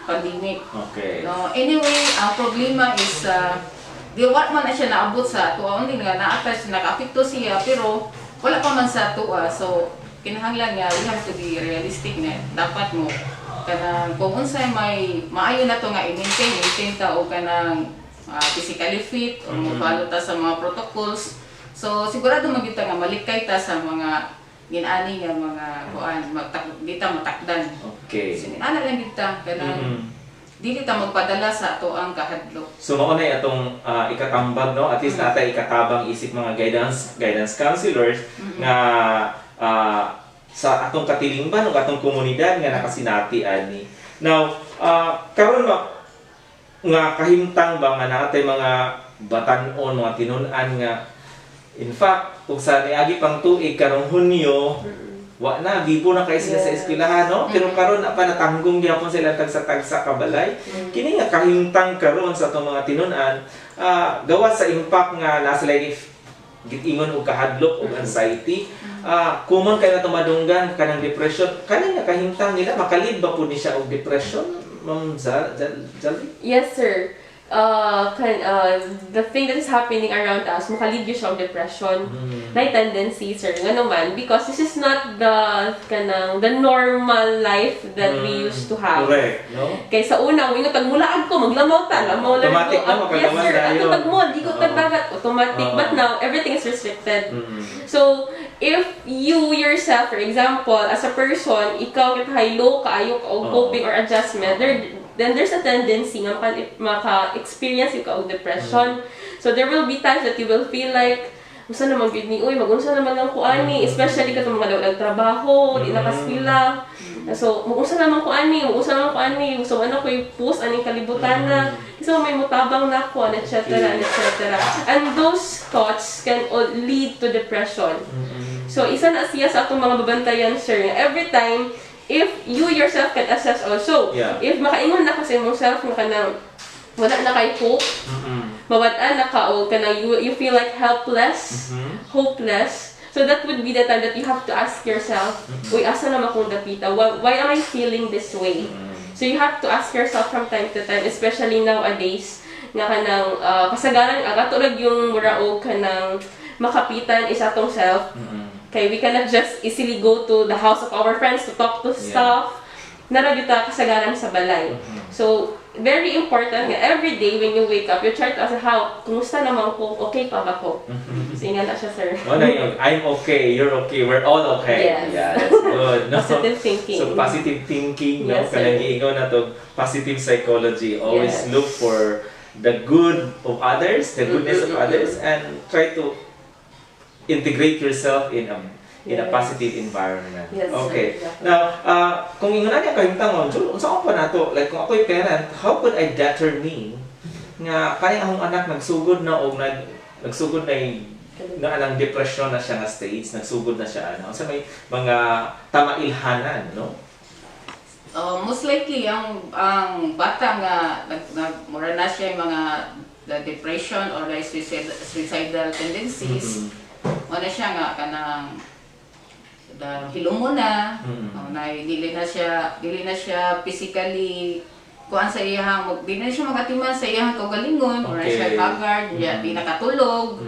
pandemic. Okay. No, anyway, ang problema is di what man na siya naabot sa ato only nga na-attach naka-apekto siya pero wala pa man sa ato so kinahanglan nga we have to be realistic na dapat mo kanang kung unsay may maayo na to nga i-maintain ta o kanang physically fit o mo-follow ta sa mga protocols. So sigurado magita nga malikay ta sa mga ginani nga mga kuan di ta matakdan. Okay. So ana lang kita kanang dili ta magpadala sa ato ang kahadlok. So mao na atong ikatambag no, at least natay ikatabang isip mga guidance counselors nga sa atong katilingban ug atong komunidad nga nakasinati ani. Now, karon nga kahimtang ba nga natay mga batan-on, mga tinun-an nga in fact ug sa niagi pang tuig karong Hunyo wa na gibo na kay sila sa eskwelahan no, pero karon na pa natanggong gyapon sila tagsa-tagsa kabalay. Kini nga kahimtang karon sa atong mga tinun-an gawas sa impact nga nasa life gitingon og kahadlok ug anxiety. Common kay na tumadunggan kanang depression. Kani nga kahimtang nila makalid ba pud ni siya og depression, Ma'am Jali? Yes, sir. The thing that is happening around us, makalid yun siya ang depression. May tendency, sir. Nga naman, because this is not the normal life that we used to have. Correct, no? Kaya sa una, wingot tagmulaan ko, maglamaw ta, lamaw lang Automatic ko. na, Yes, makagawas sir. na Ato yun. tagmol, di ko tagdagat, automatic. But now, everything is restricted. So, if you yourself, for example, as a person, ikaw kay low kaayo ka og coping or adjustment, then there's a tendency nga maka-experience ka og depression. So there will be times that you will feel like unsa naman gyud ni uy magunsa naman lang ko ani, especially katong mga nagtrabaho, di nakaskwela. So magunsa naman ko ani, gusto ano ko i-post aning kalibutan na kasi may mutabang na ko, etc. etc. And those thoughts can all lead to depression. So isa na siya sa atong mga babantayan, sir. Every time if you yourself can assess also, if makaingon na kasi mo self nga kanang wala na kay hope, mawad-an na ka o kanang you feel like helpless, hopeless. So that would be the time that you have to ask yourself, uy, asa naman kong dapita? Why am I feeling this way? So you have to ask yourself from time to time, especially nowadays, nga kanang kasagaran, agatulad yung mura o kanang makapitan is atong self. Okay, we cannot just easily go to the house of our friends to talk to stuff. Naragita kasagaran sa balay. So, very important nga every day when you wake up, you try to ask kumusta naman ko, okay pa ba ko? So, ingan na siya, sir. I'm okay, you're okay, we're all okay. Yes. Yeah, that's good. No? Positive thinking. So, positive thinking, no? Yes, sir. Kanang giingon na to, positive psychology. Always look for the good of others, the goodness of others, and try to integrate yourself in a positive environment. Yes, okay. sir. Now, kung ingon na kahimtang unsa pa nato, like kung ako'y parent, how could I determine nga kani akong anak nagsugod na o nagsugod na nga anang depression na siya nga stage, nagsugod na siya sa may mga tamailhanan, no? Most likely ang bata nga mura na siya yung mga the depression or the suicidal tendencies. Wala siya nga kanang hilom na, dili na siya physically kuan sa iyang dili na siya magatiman sa iyang kaugalingon or siya haggard, di nakatulog.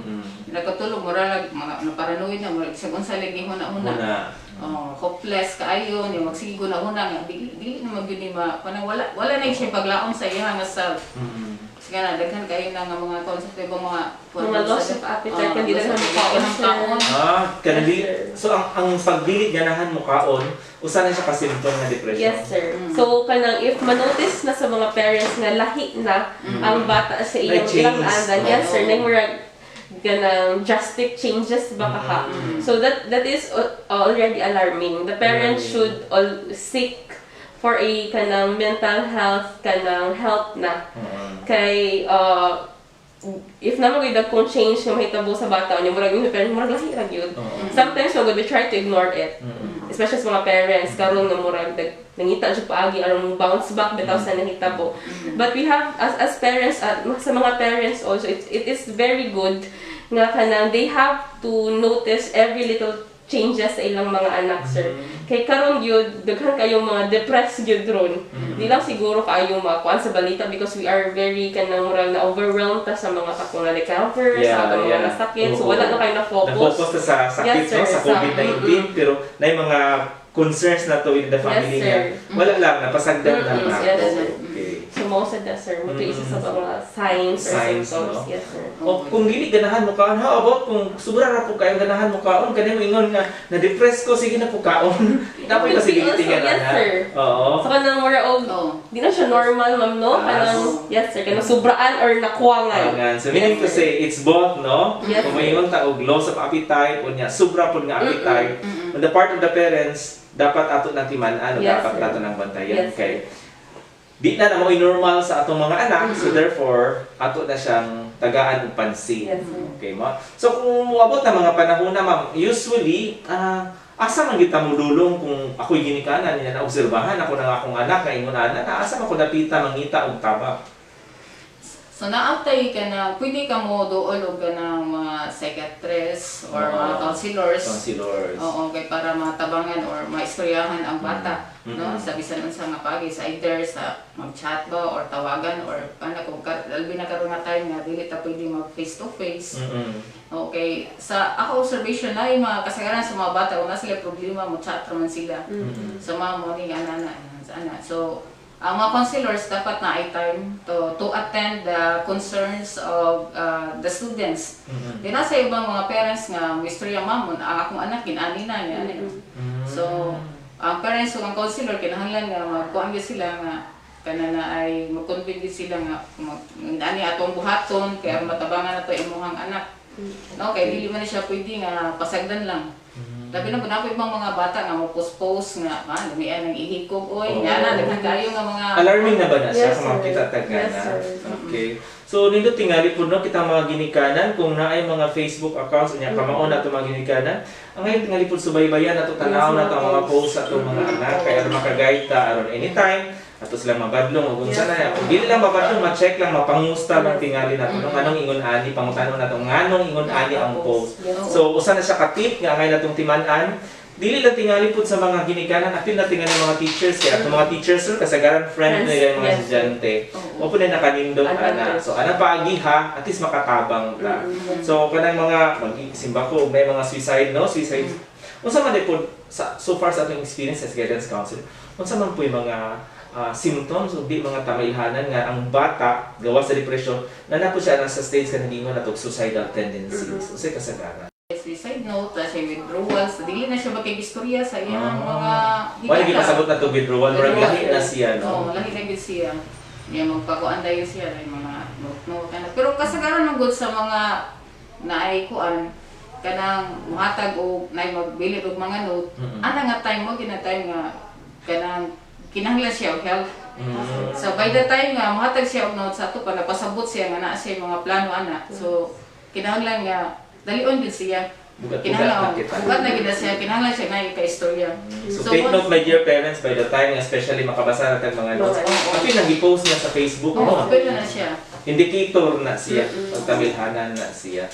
Mura mga paranoid na mura sa unsa lagi huna. Hopeless kaayo ni magsigo na una nga dili na magyud ni wala na siya paglaom sa iyang self. Sige na, daghan kayo na nga mga concept o mga loss of appetite, hindi lang kaon. So, ang pagdilit ganahan mo kaon, usa na siya ka-symptom na depression? Yes, sir. So, kanang if manotice na sa mga parents na lahi na ang bata sa iyong ilang andan, yes, sir, na murag ganang drastic changes baka ka. So, that is already alarming. The parents should all seek for a kanang mental health kanang help na. Kay if naman gud kung change nga mahitabo sa bata niya murag yung parents murag lahi ra gyud. Sometimes we try to ignore it. Especially sa mga parents karon nga murag nangita jud paagi aron bounce back bitaw sa nahitabo. But we have as parents sa mga parents also it is very good nga kanang they have to notice every little changes sa ilang mga anak, sir. Kay karon gyud daghan kayong mga depressed gyud ron. Di lang siguro kayong makuan sa balita because we are very kanang murag na overwhelmed ta sa mga kakong recover, sa mga sakit. So wala na kayo na focus. Na-focus sa sakit, yes, sir, no? Sa COVID-19, pero na yung mga concerns na to in the family Yes, niya. sir. Wala lang, napasagdan lang Mm-mm, na yes, ako. sir. Okay. So most of that, sir, mo isa sa mga signs or Signs, symptoms. no? Yes, sir. O kung dili ganahan mo kaon, how about kung sobra ra po kayo ganahan mo kaon, kani mo ingon nga na-depress ko, sige na po kaon. Dapat possibility nga Yes, na. sir. Oo. So kanang mura og Oo. di na siya normal, ma'am, no? Kanang yes, sir, kanang sobraan or nakuwangan. Ayan. So meaning to say, it's both, no? Yes, Kung mayroon ta og loss of appetite, unya sobra pud nga appetite. On the part of the parents, dapat ato nang timan-an, Yes, dapat sir. nato nang bantayan. Yes, Kay di na mo normal sa atong mga anak, so therefore ato na siyang tagaan og pansin. Yes, sir. Okay, ma. So kung moabot na mga panahon na, ma'am, usually asa man kita modulong kung ako'y ginikanan niya na obserbahan ako ng akong anak nga ingon ana na asa man ko napita mangita og tabak. So naatay ka na, pwede ka mo doon o ka ng mga psychiatrist or mga counselors. Counselors. Oo, kay para matabangan or maistoryahan ang bata. No? Sa bisan unsa nga pagis, either sa mag-chat ba or tawagan or kung albi na karon nga time nga dili ta pwede mag face to face. Okay, sa ako observation na yung mga kasagaran sa mga bata, una sila problema mo chat man sila. Sa mga morning ana. So ang mga counselors dapat na ay time to attend the concerns of the students. Di na sa ibang mga parents nga istorya mamon, ang akong anak ginani na yan. So ang parents o ang counselor kinahanglan nga magkuan gyud sila nga kana na ay mag-convince sila nga ani atong buhaton kaya matabangan nato imong anak. No, kay dili man siya pwede nga pasagdan lang. Labi na po na po ibang mga bata nga mo post-post nga, lumian ng ihikog, oy, nga na, nagkakayo nga mga... Alarming na ba na siya Yes, kung sir. makita tagana? Yes, sir. Okay. So, nindot tingali po no, kita mga ginikanan, kung naay mga Facebook accounts, niya kamaon na ito mga ginikanan, ang ngayon tingali po subaybayan na ito, tanaw na ito ang mga posts at mga anak, kaya makagayta ta aron anytime, ato sila mabadlong, o kung saan na, kung dili lang mabadlong, ma-check lang, mapangusta lang tingali na ito, anong ingon ani, pangutanon na ito, nganong ingon ani ang post. So, usa na siya katip, nga ngayon natong timan-an, dili lang tingali po sa mga ginikanan, apil na tingali mga teachers, kaya itong mga teachers, sir, kasagaran friend nila yung mga Yes. estudyante, o po na nakanindong ana. So, ana paagi ha, at least makatabang ta. So, kanang mga, mag-isimba ko, may mga suicide, no? Suicide. Unsa man po, so far sa atong experience as guidance counselor, unsa man po yung mga symptoms o di mga tamailhanan nga ang bata gawa sa depression na napo siya sa stage ka nagingon natong suicidal tendencies. Unsay kasagaran? Suicide note, siya withdrawals, dili na siya magkikistorya sa iyang mga Wala gyud pasabot na to withdrawal, murag lahi na siya, Oo, no? lahi na gyud siya. Niya magpakuan dayon siya ng mga note kana. Pero kasagaran man gud sa mga naay kuan kanang muhatag og naay magbili og mga note. Ana nga time mo time nga kanang kinahanglan siya og help. So by the time nga muhatag siya og note sa ato pa napasabot siya nga naa siya mga plano ana. So kinahanglan nga dalion gid siya. Bugat-bugat na kita. Bugat na gid siya, kinahanglan siya na ika-istorya. So, take note my dear parents, by the time especially makabasa natin mga notes, apil nang i-post niya sa Facebook, Oo, no? apil na siya. Indicator na siya, pagtamilhanan na siya.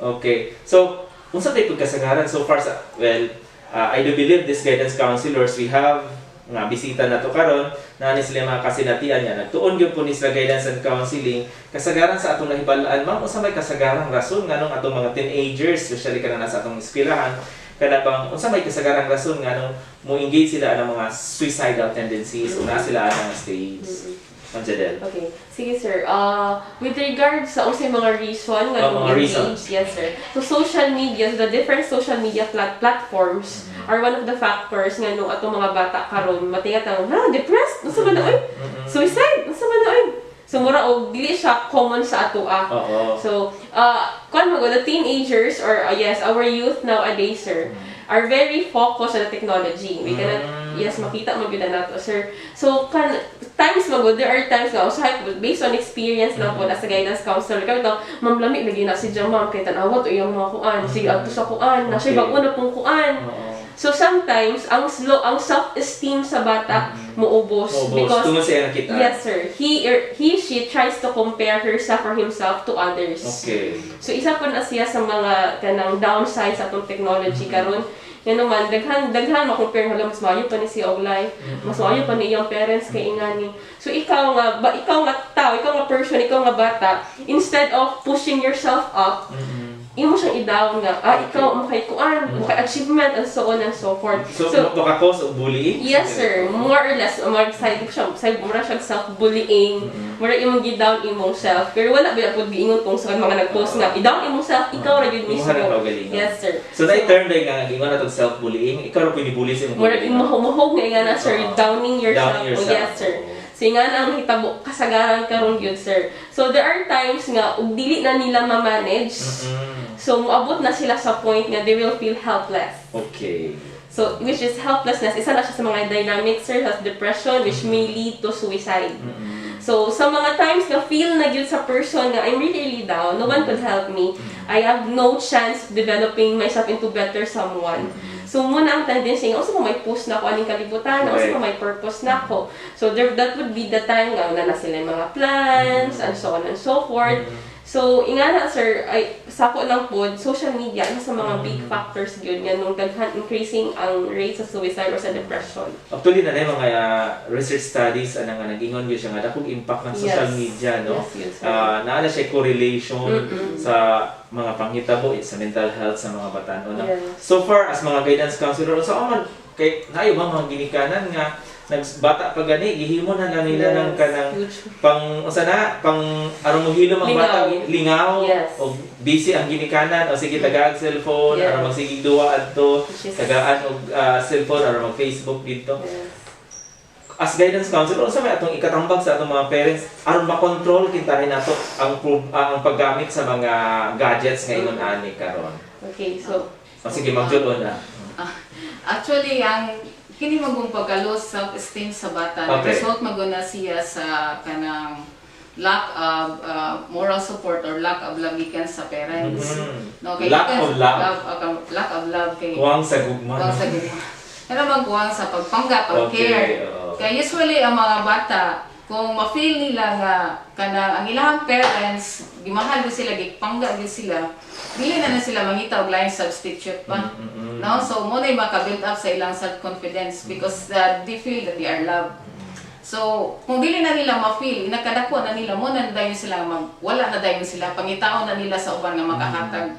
Okay. So, unsa tayo pagkasagaran so far sa, well, I do believe these guidance counselors, we have nga bisita na to karon na ni sila mga kasinatian niya nagtuon gyud po ni sila guidance and counseling kasagaran sa atong nahibalaan ma'am unsa may kasagarang rason nganong atong mga teenagers especially kana nasa atong eskwelahan kana bang unsa may kasagarang rason nganong mo engage sila ang mga suicidal tendencies una sila ang stage. Jadel. Okay. Sige, sir. With regards sa unsay mga reason nga mga reason. yes, sir. So, social media, the different social media platforms are one of the factors nga nung atong mga bata karon matingat ang, depressed? Unsa man na oy? Suicide? Unsa man na oy? So, mura og dili siya common sa ato Oo. So, the teenagers or yes, our youth nowadays, sir, are very focused on the technology. We cannot, yes, makita mo gyud nato, sir. So, times magod, there are times nga, usahay, based on experience na po, as a guidance counselor, kami ito, ma'am lami, lagi na si Jamam, kaya tanawat o yung mga kuan, sige, ato sa kuan, na siya bago na pong kuan. So, sometimes, ang self-esteem sa bata, muubos. Because, tungod siya nakita. yes, sir. She tries to compare herself or himself to others. Okay. So isa po na siya sa mga kanang downside sa atong technology karon. Yan naman daghan ma-compare hala mas maayo pa ni siya og life. Mas maayo pa ni iyang parents kay ingani. So ikaw nga tao, ikaw nga person, ikaw nga bata, instead of pushing yourself up, imo siyang i-down nga, ikaw makay kuan, makay achievement, and so on and so forth. So, maka-cause of bullying? Yes, sir. More or less, mag-side siya, mura siya self-bullying, mura imong gi-down imong self. Pero wala ba po giingon kung sa mga nag-post nga, i-down imong self, ikaw ra yun mismo. Yes, sir. So, na-term na nga, ingon na itong self-bullying, ikaw ra po ni-bully sa imong Mura imong nga na, sir, downing yourself. Downing yourself. Oh, yes, sir. So, nga na ang hitabo, kasagaran karon gyud, sir. So, there are times nga, ug dili na nila ma-manage. So, moabot na sila sa point nga they will feel helpless. Okay. So, which is helplessness. Isa na siya sa mga dynamics, sir, has depression, which may lead to suicide. So, sa mga times na feel na yun sa person nga, I'm really, really down, no one could help me. I have no chance of developing myself into better someone. So, muna ang tendency nga, also may post na ako aning kalibutan, also may purpose na ako. So, that would be the time nga, na sila yung mga plans, and so on and so forth. So, ingana sir, ay sako lang po, social media, isa sa mga big factors yun, nga nung increasing ang rate sa suicide or sa depression. Actually, na yung mga research studies nga nag-ingon yun siya nga dakong impact ng social media, no? Yes, naala siya correlation sa mga panghitabo sa mental health sa mga bata-o. No? Yes. So far, as mga guidance counselor, so man, kay nayo ba mga ginikanan nga nagbata pa gani gihimo na lang nila ng kanang pang aron mo hilom ang bata lingaw o busy ang ginikanan o sige tagaag cellphone aron magsigig duwa adto tagaan og cellphone aron mag Facebook dito. As guidance counselor unsa may atong ikatambag sa atong mga parents aron ma-control kintahin nato ang paggamit sa mga gadgets nga ingon ani karon. Okay, so sige magjuon na. Actually, ang kini magong pagka-loss self-esteem sa bata, result maguna siya sa kanang lack of moral support or lack of love gikan sa parents. No, kay lack of love. Lack of love kay kuwang sa gugma. Kuwang sa gugma. Ano man kuwang sa pagpanggap o care. Kaya usually ang mga bata kung ma-feel nila nga kanang ang ilang parents gimahal gyud sila gipangga gyud sila, dili na sila mangita og lain substitute pa. No, so mo na maka-build up sa ilang self-confidence because they feel that they are loved. So kung dili na nila ma-feel, nakadako na nila mo na dayon sila wala na dayon sila pangitaon na nila sa uban nga makahatag.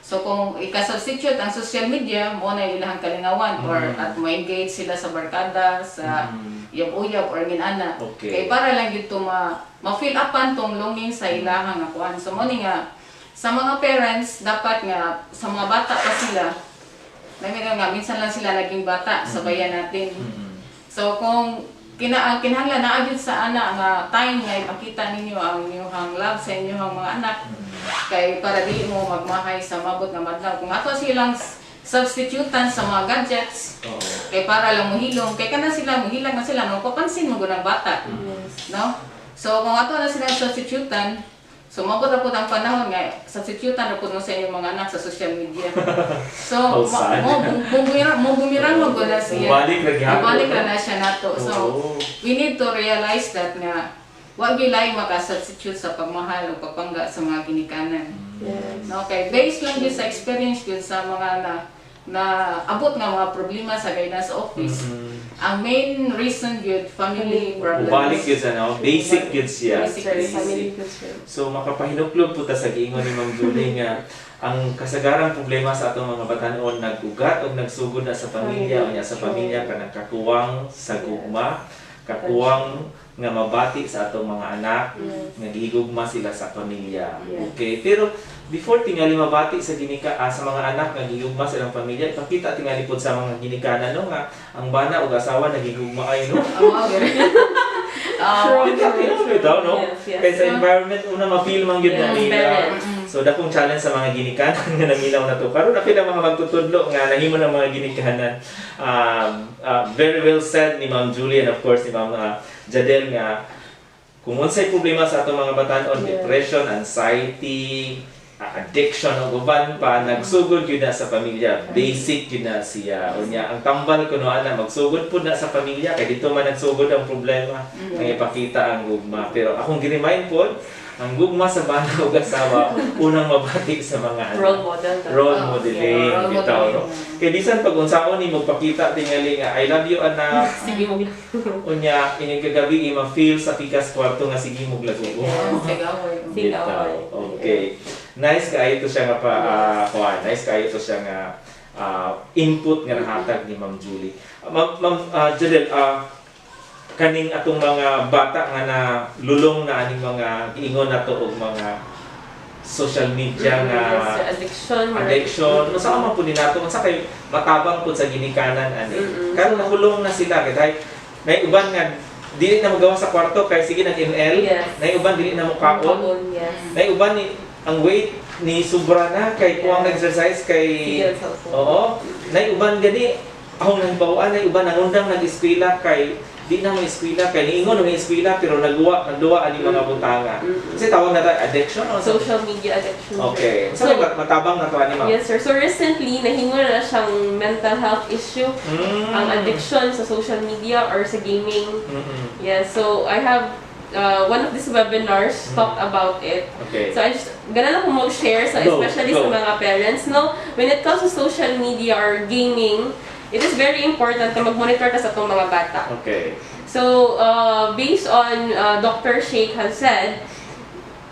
So kung ika-substitute ang social media, mo na ilang kalingawan or at ma-engage sila sa barkada, sa uyab-uyab or minana. Kay para lang yun ito ma-feel upan tong longing sa ilahang akuan. So mo nga, sa mga parents, dapat nga, sa mga bata pa sila, minsan lang sila naging bata sa bayan natin. So kung kinahanglan na agad sa anak nga time nga ipakita ninyo ang inyong love sa inyong mga anak, kay para di mo magmahay sa mabot nga madlaw. Kung ato silang substitutan sa mga gadgets, kay para lang muhilom, kay kana sila muhilang na sila, mapapansin mo gunang bata. No? So kung ato na silang substitutan, so mabot na po ang panahon nga, substitutan na po sa inyong mga anak sa social media. So, bumirang mo na siya. Bumalik na siya nato. So, we need to realize that nga, wag gilay maka-substitute sa pagmahal o pagpangga sa mga ginikanan. Okay, based lang yun sa experience yun sa mga na abot nga mga problema sa guidance office. Ang main reason yun, family problems. Ubalik yun sa basic yun siya. family. So makapahinuklog po ta sa giingon ni Ma'am Julie nga ang kasagarang problema sa atong mga batanon nagugat o nagsugod na sa pamilya o sa pamilya kanang kakuwang sa gugma, kakuwang nga mabati sa atong mga anak, nga gihigugma sila sa pamilya. Okay, pero before tingali mabati sa sa mga anak nga gihigugma sa ilang pamilya, ipakita tingali pod sa mga ginikanan no nga ang bana ug asawa nagigugma ay no. Kaya sa environment una ma-feel man gyud na nila. So dakong challenge sa mga ginikanan nga namilaw na to. Karon napila mga magtutudlo nga nahimo ng mga ginikanan. Very well said ni Ma'am Julie and of course ni Ma'am Jadel nga kung unsay problema sa atong mga batan-on, depression, anxiety, addiction o uban pa nagsugod yun na sa pamilya, basic yun na siya. Unya ang tambal kuno ana magsugod pud na sa pamilya kay dito man nagsugod ang problema nga ipakita ang gugma. Pero akong gi-remind pod ang gugma sa bana ug asawa unang mabati sa mga role modeling bitaw no. Kay bisan pag unsaon ni magpakita tingali nga I love you anak. Sige mo. Unya ining kagabi ma-feel sa pikas kwarto nga sige mo lagugo. Sige away. Okay. nice kayo to siya nga pa nice kayo to siya nga input nga nahatag ni Ma'am Julie. Ma'am Jadel, kaning atong mga bata nga na lulong na aning mga giingon nato og mga social media nga addiction. Unsa man pud ni nato unsa kay matabang pud sa ginikanan ani. Karon nahulong na sila kay nay uban nga dili na magawa sa kwarto kay sige nag-ML. Nay uban dili na mo kaon. Nay uban ni ang weight ni sobra na kay kuwang exercise kay nay uban gani ahong nahibawan nay uban nangundang nag-eskwela kay di na mo eskwela kay niingon ng eskwela pero nagduwa ani mga butanga. Kasi tawag na addiction o social media addiction. Okay. So matabang na to ani ma'am. Yes sir. So recently nahingo na siyang mental health issue ang addiction sa social media or sa gaming. Yes, so I have one of these webinars talked about it. Okay. So I just gana lang ko mag-share especially sa mga parents no when it comes to social media or gaming. It is very important na mag-monitor ta sa itong mga bata. Okay. So, based on Dr. Sheikh has said,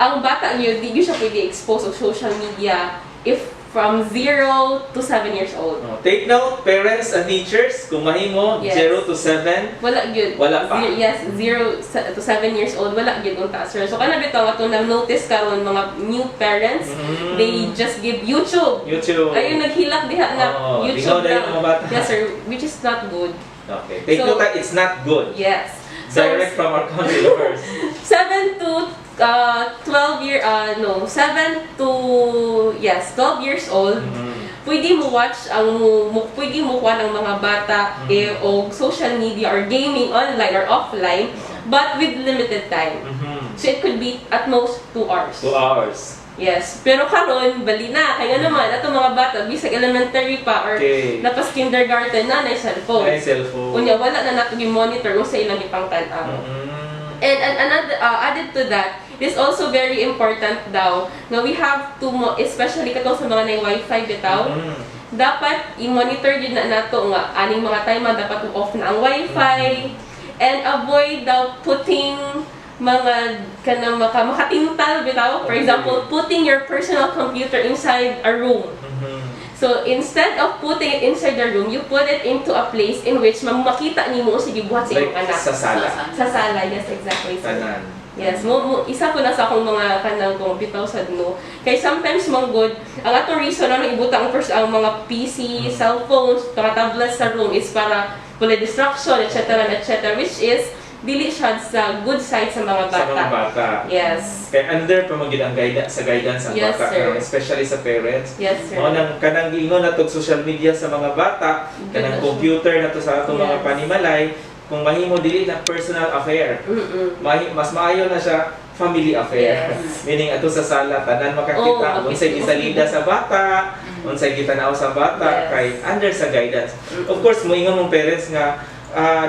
ang bata yun, di siya pwede expose of social media if from 0 to 7 years old. Take note, parents and teachers, kung mahimo, 0 to 7. Wala yun. Wala pa. Yes, 0 to 7 years old, wala yun unta, sir. So, kana bitaw atong na-notice karon mga new parents, they just give YouTube. Ayun, naghilak diha na YouTube lang. Yes, sir, which is not good. Okay. Take note that it's not good. Yes. Direct from our counselors. 7 to 12 years old, pwede mo watch pwede mo kuha ng mga bata o social media or gaming online or offline, but with limited time. So it could be at most 2 hours. 2 hours. Yes, pero karon bali na kaya naman ato mga bata bisag elementary pa or napas kindergarten na cellphone. Unya wala na nato gi-monitor mo sa ilang ipangtan-aw. And another added to that, it is also very important daw na we have to especially katong sa mga nay wifi bitaw. Dapat i-monitor yun na nato nga aning mga time dapat off na ang wifi and avoid daw putting mga kanang makatintal bitaw. For example, putting your personal computer inside a room. So instead of putting it inside the room, you put it into a place in which makita nimo sige buhat sa imong anak. Sa sala. Sa sala, yes, exactly. Tanan. Yes, isa po na sa akong mga kanang kung bitaw sa no. Kay sometimes mong good, ang ato reason na ibutang ang mga PC, cellphones, mga tablets sa room is para wala distraction, etc., etc., which is dili siya sa good side sa mga bata. Sa mga bata. Yes. Kaya under pa magid ang guidance ang Yes, bata, sir. especially sa parents. Yes, sir. Mao nang kanang giingon na tog social media sa mga bata, kanang computer na to sa atong mga panimalay, kung mahimo dili na personal affair. Mas maayo na siya family affair. Yes. Meaning ato sa sala tanan makakita unsay gisalida sa bata, unsay gitanaw sa bata kay under sa guidance. Of course, moingon mong parents nga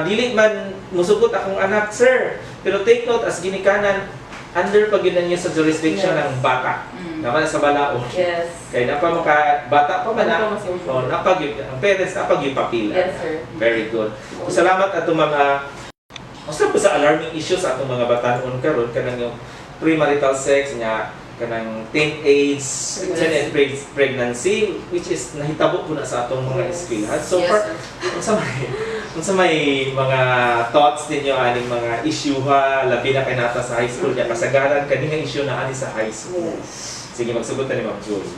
dili man musugot akong anak, sir. Pero take note as ginikanan under pag niya sa jurisdiction ng bata. Naman sa balao. Yes. Kaya napa bata pa man na. Oh, Napag ang parents napag-ipapila. yes, sir. Very good. Salamat ato mga usa po sa alarming issues atong mga batanon karon kanang yung premarital sex nga kanang teenage and pregnancy which is nahitabo po na sa atong mga eskwelahan. So far unsa may mga thoughts ninyo aning mga issue labi na kay nata sa high school kaya kasagaran kani nga issue na ani sa high school. Sige magsugot ni Ma'am Julie.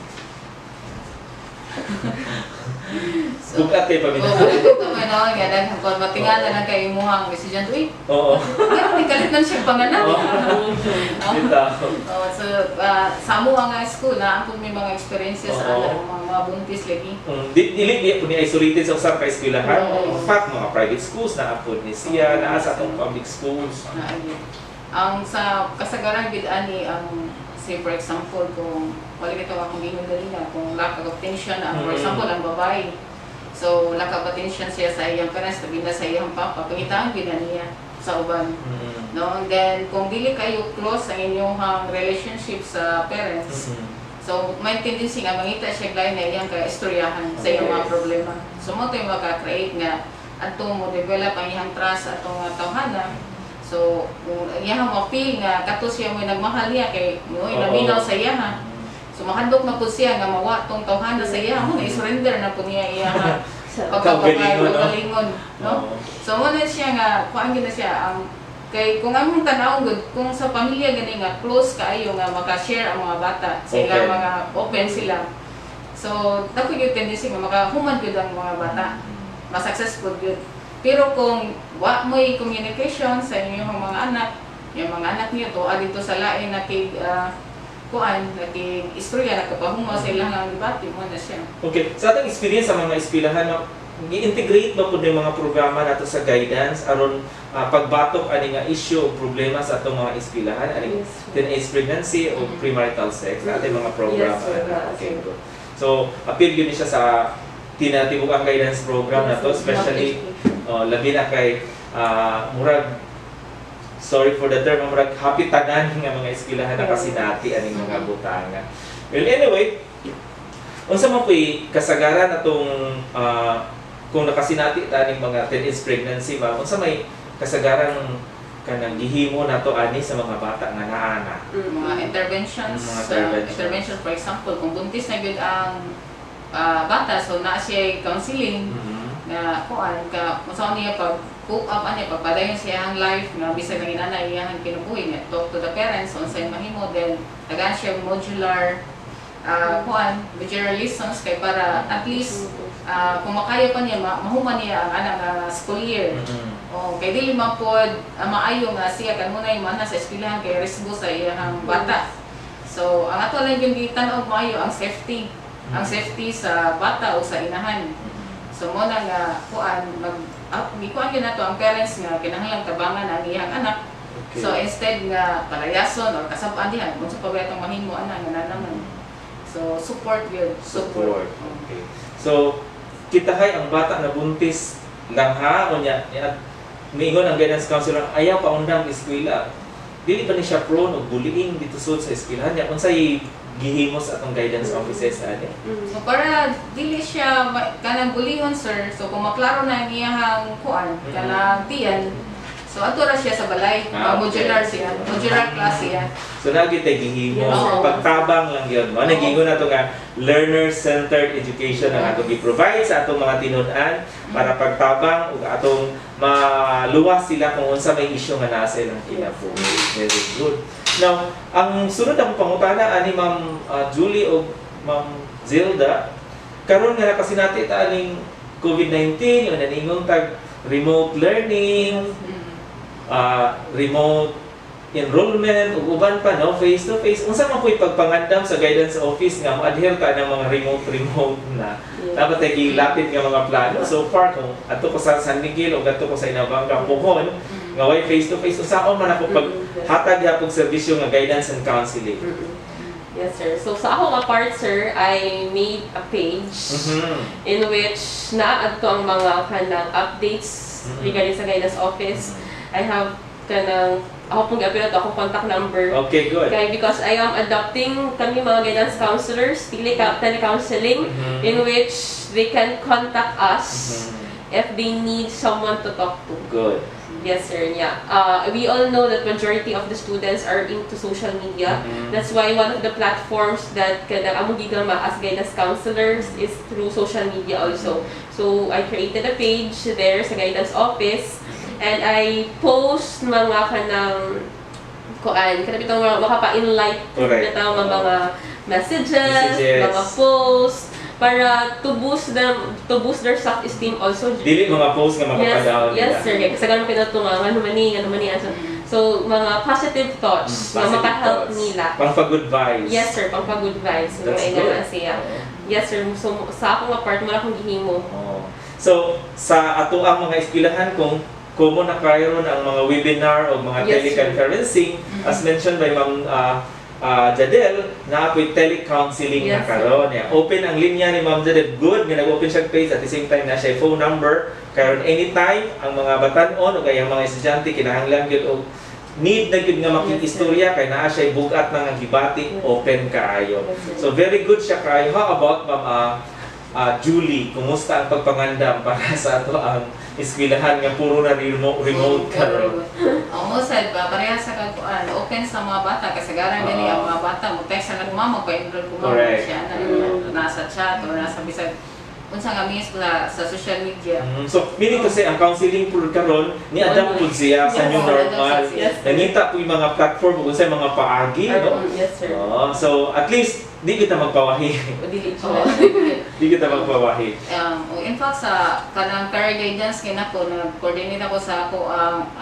Bukat kay paminaw. Ito may naman nga dahil kung matingala na kay imuhang decision to Oo. Pero kalit man siya panganak. So sa amuha nga school na ako may mga experiences mga buntis lagi. Dili po ni isolated sa usap ka eskwelahan. In fact, mga private schools na apod ni siya na sa atong public schools. Ang sa kasagaran gid ani ang say for example kung wala kita akong gingon dali na kung lack of attention for example ang babae. So lack of attention siya sa iyang parents tabi na sa iyang papa pangitaan gid niya sa uban. No, and then kung dili kayo close ang inyong relationship sa parents. So may tendency nga mangita siya lain na iyang kaistoryahan sa iyang mga problema. So mo tay maka-create nga adto mo develop ang iyang trust atong tawhana. So kung iyang mo feel nga kato siya mo nagmahal niya kay mo naminaw sa iya So makadlok na po siya nga mawa tong tawhana sa iya mo na i-surrender na po niya iya pagkagalingon, no? Oo. So mo na siya nga kuan gyud na siya ang kay kung among tan-aw gud kung sa pamilya gani nga close kaayo nga maka-share ang mga bata sa ilang Open. mga open sila. So dako gyud tendency nga makahuman gyud ang mga bata. Ma-successful gyud. Pero kung wa mo'y communication sa inyong mga anak, yung mga anak niyo to dito sa lain na kay kuan naging istorya nagkapahumaw sa ilang ang debate mo na siya. Okay, sa atong experience sa mga eskwelahan, i-integrate ba po yung mga programa nato sa guidance aron pagbatok ani nga issue o problema sa atong mga eskwelahan, ani Yes. teenage pregnancy o premarital sex, na ating mga programa. Yes, sir. Okay, good. So, appeal yun siya sa tinatibukang guidance program na to, especially labi na kay murag, sorry for the term, murag happy tanan nga mga eskwelahan na kasinati aning mga butanga. Well, anyway, unsa man po'y kasagaran atong kung nakasinati ta aning mga teenage pregnancy ba, unsa may kasagaran kanang gihimo nato ani sa mga bata nga naana. Mga interventions, Mga intervention for example, kung buntis na gyud ang bata, so na siya counseling nga kuan ka unsa niya pag cope up ani pagpadayon siya ang life nga bisag ang inana iyang kinabuhi nga talk to the parents unsay mahimo, then tagaan siya modular kuan modular lessons kay para at least kung makaya pa niya mahuman niya ang anak nga school year. Oh, kay dili man pod maayo nga siya kan muna imana sa eskwelahan kay risgo sa iyang bata. So ang ato lang yung gitan-og maayo ang safety. Ang safety sa bata o sa inahan. So mo na nga kuan gikuan gyud nato ang parents nga kinahanglan tabangan ang iyang anak. Okay. So instead nga palayason or kasab-an diha kung sa pabayatong mahimo ana nga nanaman. So support gyud, Support. Okay. So, kitahay ang bata na buntis lang ha, o niya, miingon ang guidance counselor, ayaw pa undang eskwela. Dili pa ni siya prone o bullying dito sud sa eskwelahan niya. Kung sa'y gihimos atong guidance offices ani. So para dili siya kanang bulingon sir, so kung maklaro na ang iyang kuan kanang tiyan, so ato ra siya sa balay, modular siya, modular class siya. So nagi tay gihimos, Oo. pagtabang lang gyud. Mao nagingon nato nga learner-centered education ang ato gi-provide sa atong mga tinud-an para pagtabang ug atong maluwas sila kung unsa may issue nga naa sa ilang kinabuhi. Very good. Now, ang sunod akong pangutana ani Ma'am Julie o Ma'am Zilda, karon nga nakasinati ta aning COVID-19, yung naningong tag remote learning, remote enrollment ug uban pa no, face to face. Unsa man po'y pagpangandam sa guidance office nga mo-adhere ta ng mga remote na dapat ay gilapit nga mga plano. So far kung ato ko sa San Miguel o ato ko sa Inabanga Puhon nga way face to face, unsaon man ako paghatag gyapon serbisyo nga guidance and counseling. Yes, sir. So sa ako nga part, sir, I made a page in which na-add ko ang mga kanang updates regarding sa guidance office. I have kanang ako pong gapin na akong contact number. Okay, good. Okay, because I am adopting kami mga guidance counselors, telecounseling, in which they can contact us if they need someone to talk to. Good. Yes, sir. Yeah. We all know that majority of the students are into social media. That's why one of the platforms that among gigama as guidance counselors is through social media also. So I created a page there sa guidance office, and I post mga kanang kuan kana bitong makapa-enlight bitong mga messages, mga posts para to boost their self-esteem also. Dili mga post nga makapadaw. Yes, sir. Kasi ganun pinatunga, ano man ni. So, mga positive thoughts na maka-help nila. Pang-good vibes. Yes, sir. Pang-good vibes. That's good. Siya. Yes, sir. So, sa akong part, wala akong gihimo. Oh. So, sa ato ang mga eskwelahan, kung mo na karon ang mga webinar o mga teleconferencing, as mentioned by Ma'am Jadel, na apoy telecounseling na karon. Open ang linya ni Ma'am Jadel. Good nga nag-open siya page, at the same time na siya phone number. Karon anytime ang mga batan-on o kaya mga estudyante kinahanglan gyud og need na gyud nga makikistorya kay naa siya bugat na nga gibati, open kaayo. So very good siya kaayo. How about Ma'am Julie, kumusta ang pagpangandam para sa ato ang eskwelahan nga puro na remote karon? Almost said ba pareha sa kagkuan, open open sa mga bata. Kasagaran din ang mga bata. Mag-text na mama, pa-enroll ko Correct. siya na nasa chat o nasa bisag unsa nga miss sa social media. So, meaning kasi ang counseling po karon ni adapt po siya sa new normal. Yes. Nangita po yung mga platform kung sa mga paagi, no? Yes, sir. So, at least, di kita magpawahi. O dili Oo. Di kita magpawahi. In fact, sa kanang career guidance kina ko, nag-coordinate ako sa ako ang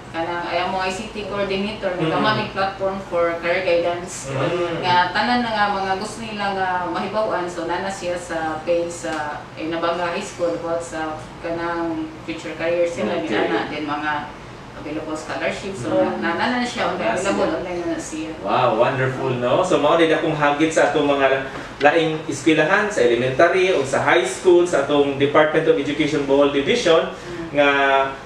kanang ayang mga ICT coordinator, nagkamamig platform for career guidance. Nga tanan na nga mga gusto nila nga mahibawan, so nana siya sa page sa Nabanga High School about sa kanang future career sila, Okay. ginana din mga available scholarships, so nana na siya, available online na siya. Wow, wonderful, no? So, mao din akong hagit sa atong mga laing eskwelahan, sa elementary o sa high school, sa atong Department of Education Bohol Division, nga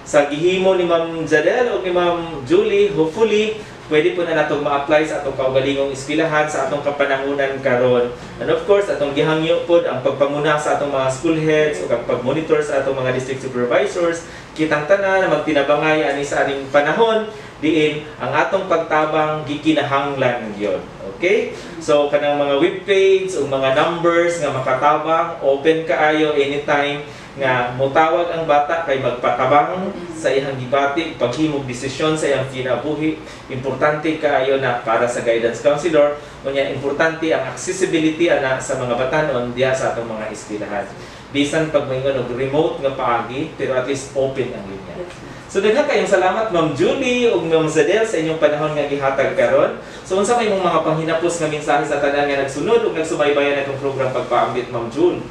sa gihimo ni Ma'am Jadel o ni Ma'am Julie, hopefully, pwede po na natong ma-apply sa atong kaugalingong eskwelahan sa atong kapanahunan karon. And of course, atong gihangyo po ang pagpanguna sa atong mga school heads o ang pag-monitor sa atong mga district supervisors, kitang tanan na magtinabangay ani sa aning panahon, diin ang atong pagtabang gikinahanglan yon. Okay? So, kanang mga webpage o mga numbers nga makatabang, open kaayo anytime nga mutawag ang bata kay magpatabang sa iyang gibati, paghimog desisyon sa iyang kinabuhi. Importante kaayo na para sa guidance counselor, unya importante ang accessibility ana sa mga batanon diya sa atong mga eskwelahan. Bisan pag may og remote nga paagi, pero at least open ang linya. So daghan kayong salamat Ma'am Julie ug Ma'am Zadel sa inyong panahon nga gihatag karon. So unsa may imong mga panghinapos nga mensahe sa tanan nga nagsunod ug nagsubaybayan atong program pagpaambit Ma'am June?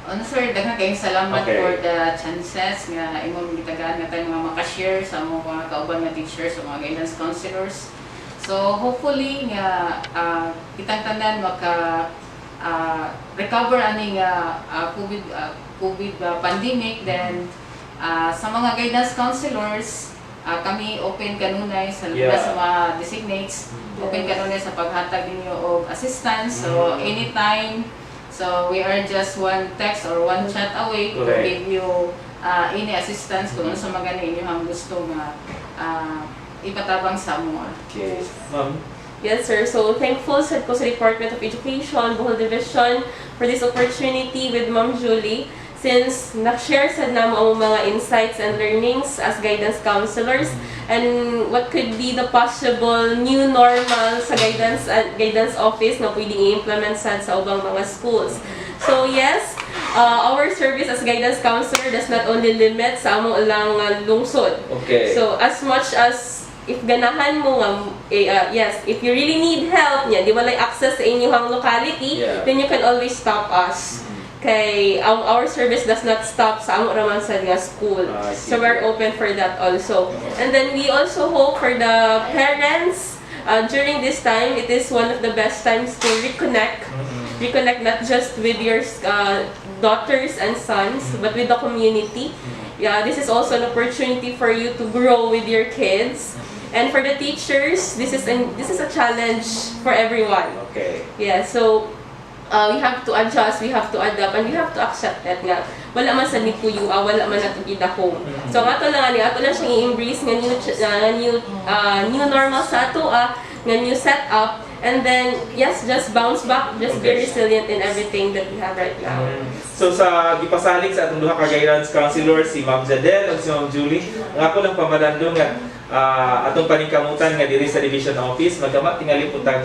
Ano sir, daghan kayong salamat Okay. for the chances nga imong gitagaan nga tayo mga makashare sa mga kauban nga teachers o mga guidance counselors. So hopefully nga kitang tanan maka recover ani nga COVID pandemic, then sa mga guidance counselors kami open kanunay sa Yeah. sa mga designates, open kanunay sa paghatag ninyo og assistance, so anytime. So we are just one text or one chat away to Correct. give you any assistance kung ano sa mga inyong gusto nga ipatabang sa mo. Okay. Ma'am, Yes, sir. So, thankful sad ko sa Department of Education, Bohol Division, for this opportunity with Ma'am Julie. Since na-share sad na mo ang mga insights and learnings as guidance counselors and what could be the possible new normal sa guidance office na pwedeng i-implement sad sa ubang mga schools. So, yes, our service as guidance counselor does not only limit sa amo lang lungsod. okay. So, as much as if ganahan mo nga, yes, if you really need help niya, di walay access sa inyong locality, Yeah. then you can always stop us. Kay our service does not stop sa amo raman sa nga school. I see. So we're open for that also. And then we also hope for the parents, during this time, it is one of the best times to reconnect. Reconnect not just with your daughters and sons, but with the community. Yeah, this is also an opportunity for you to grow with your kids. And for the teachers, this is a challenge for everyone. Okay. Yeah, so we have to adjust, we have to adapt, and we have to accept that nga wala man sa nipuyo, wala man nato gidahom. So ang ato lang ato lang siyang i-embrace nga new normal sa ato, nga new setup, and then yes, just bounce back, just be Okay. resilient in everything that we have right now. So sa gipasalig sa atong duha ka guidance counselor si Ma'am Jadel ug si Ma'am Julie, ang ako lang pamalandong nga atong paningkamutan nga diri sa division office magama tingali putang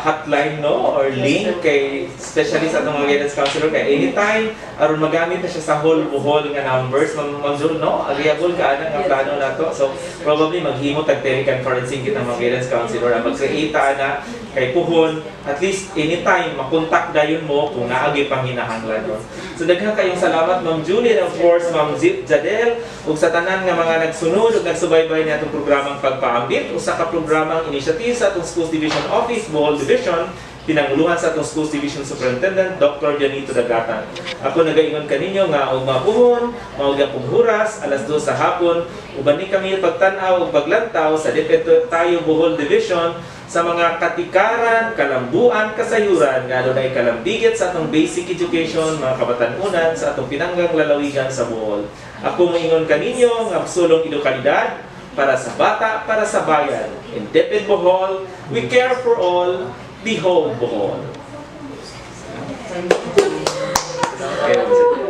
hotline no or link kay especially sa atong mga guidance counselor kay anytime aron magamit na siya sa whole Bohol nga numbers Ma'am June no agreeable ka ana nga plano nato, so probably maghimo tag teleconferencing kita mga guidance counselor ang mag-create ana kay puhon at least anytime makontak dayon mo kung naagi pang hinahanglan no. So daghang kayong salamat Ma'am Julie and of course Ma'am Jadel ug sa tanan nga mga nagsunod ug nagsubaybay ni atong programang pagpaambit usa ka programang initiative sa atong Schools Division Office Bohol Division pinanguluhan sa atong Schools Division Superintendent Dr. Janito Dagatan. Ako nagaingon kaninyo nga og mapuhon, mao gyapon huras alas 2 sa hapon uban ni kami pagtan-aw ug paglantaw sa Depende Tayo Bohol Division sa mga katikaran, kalambuan, kasayuran nga adunay kalambigit sa atong basic education, mga kabatanunan sa atong pinanggang lalawigan sa Bohol. Ako moingon kaninyo nga sulong edukalidad, para sa bata, para sa bayan. In DepEd Bohol, we care for all. Behold Bohol. Okay,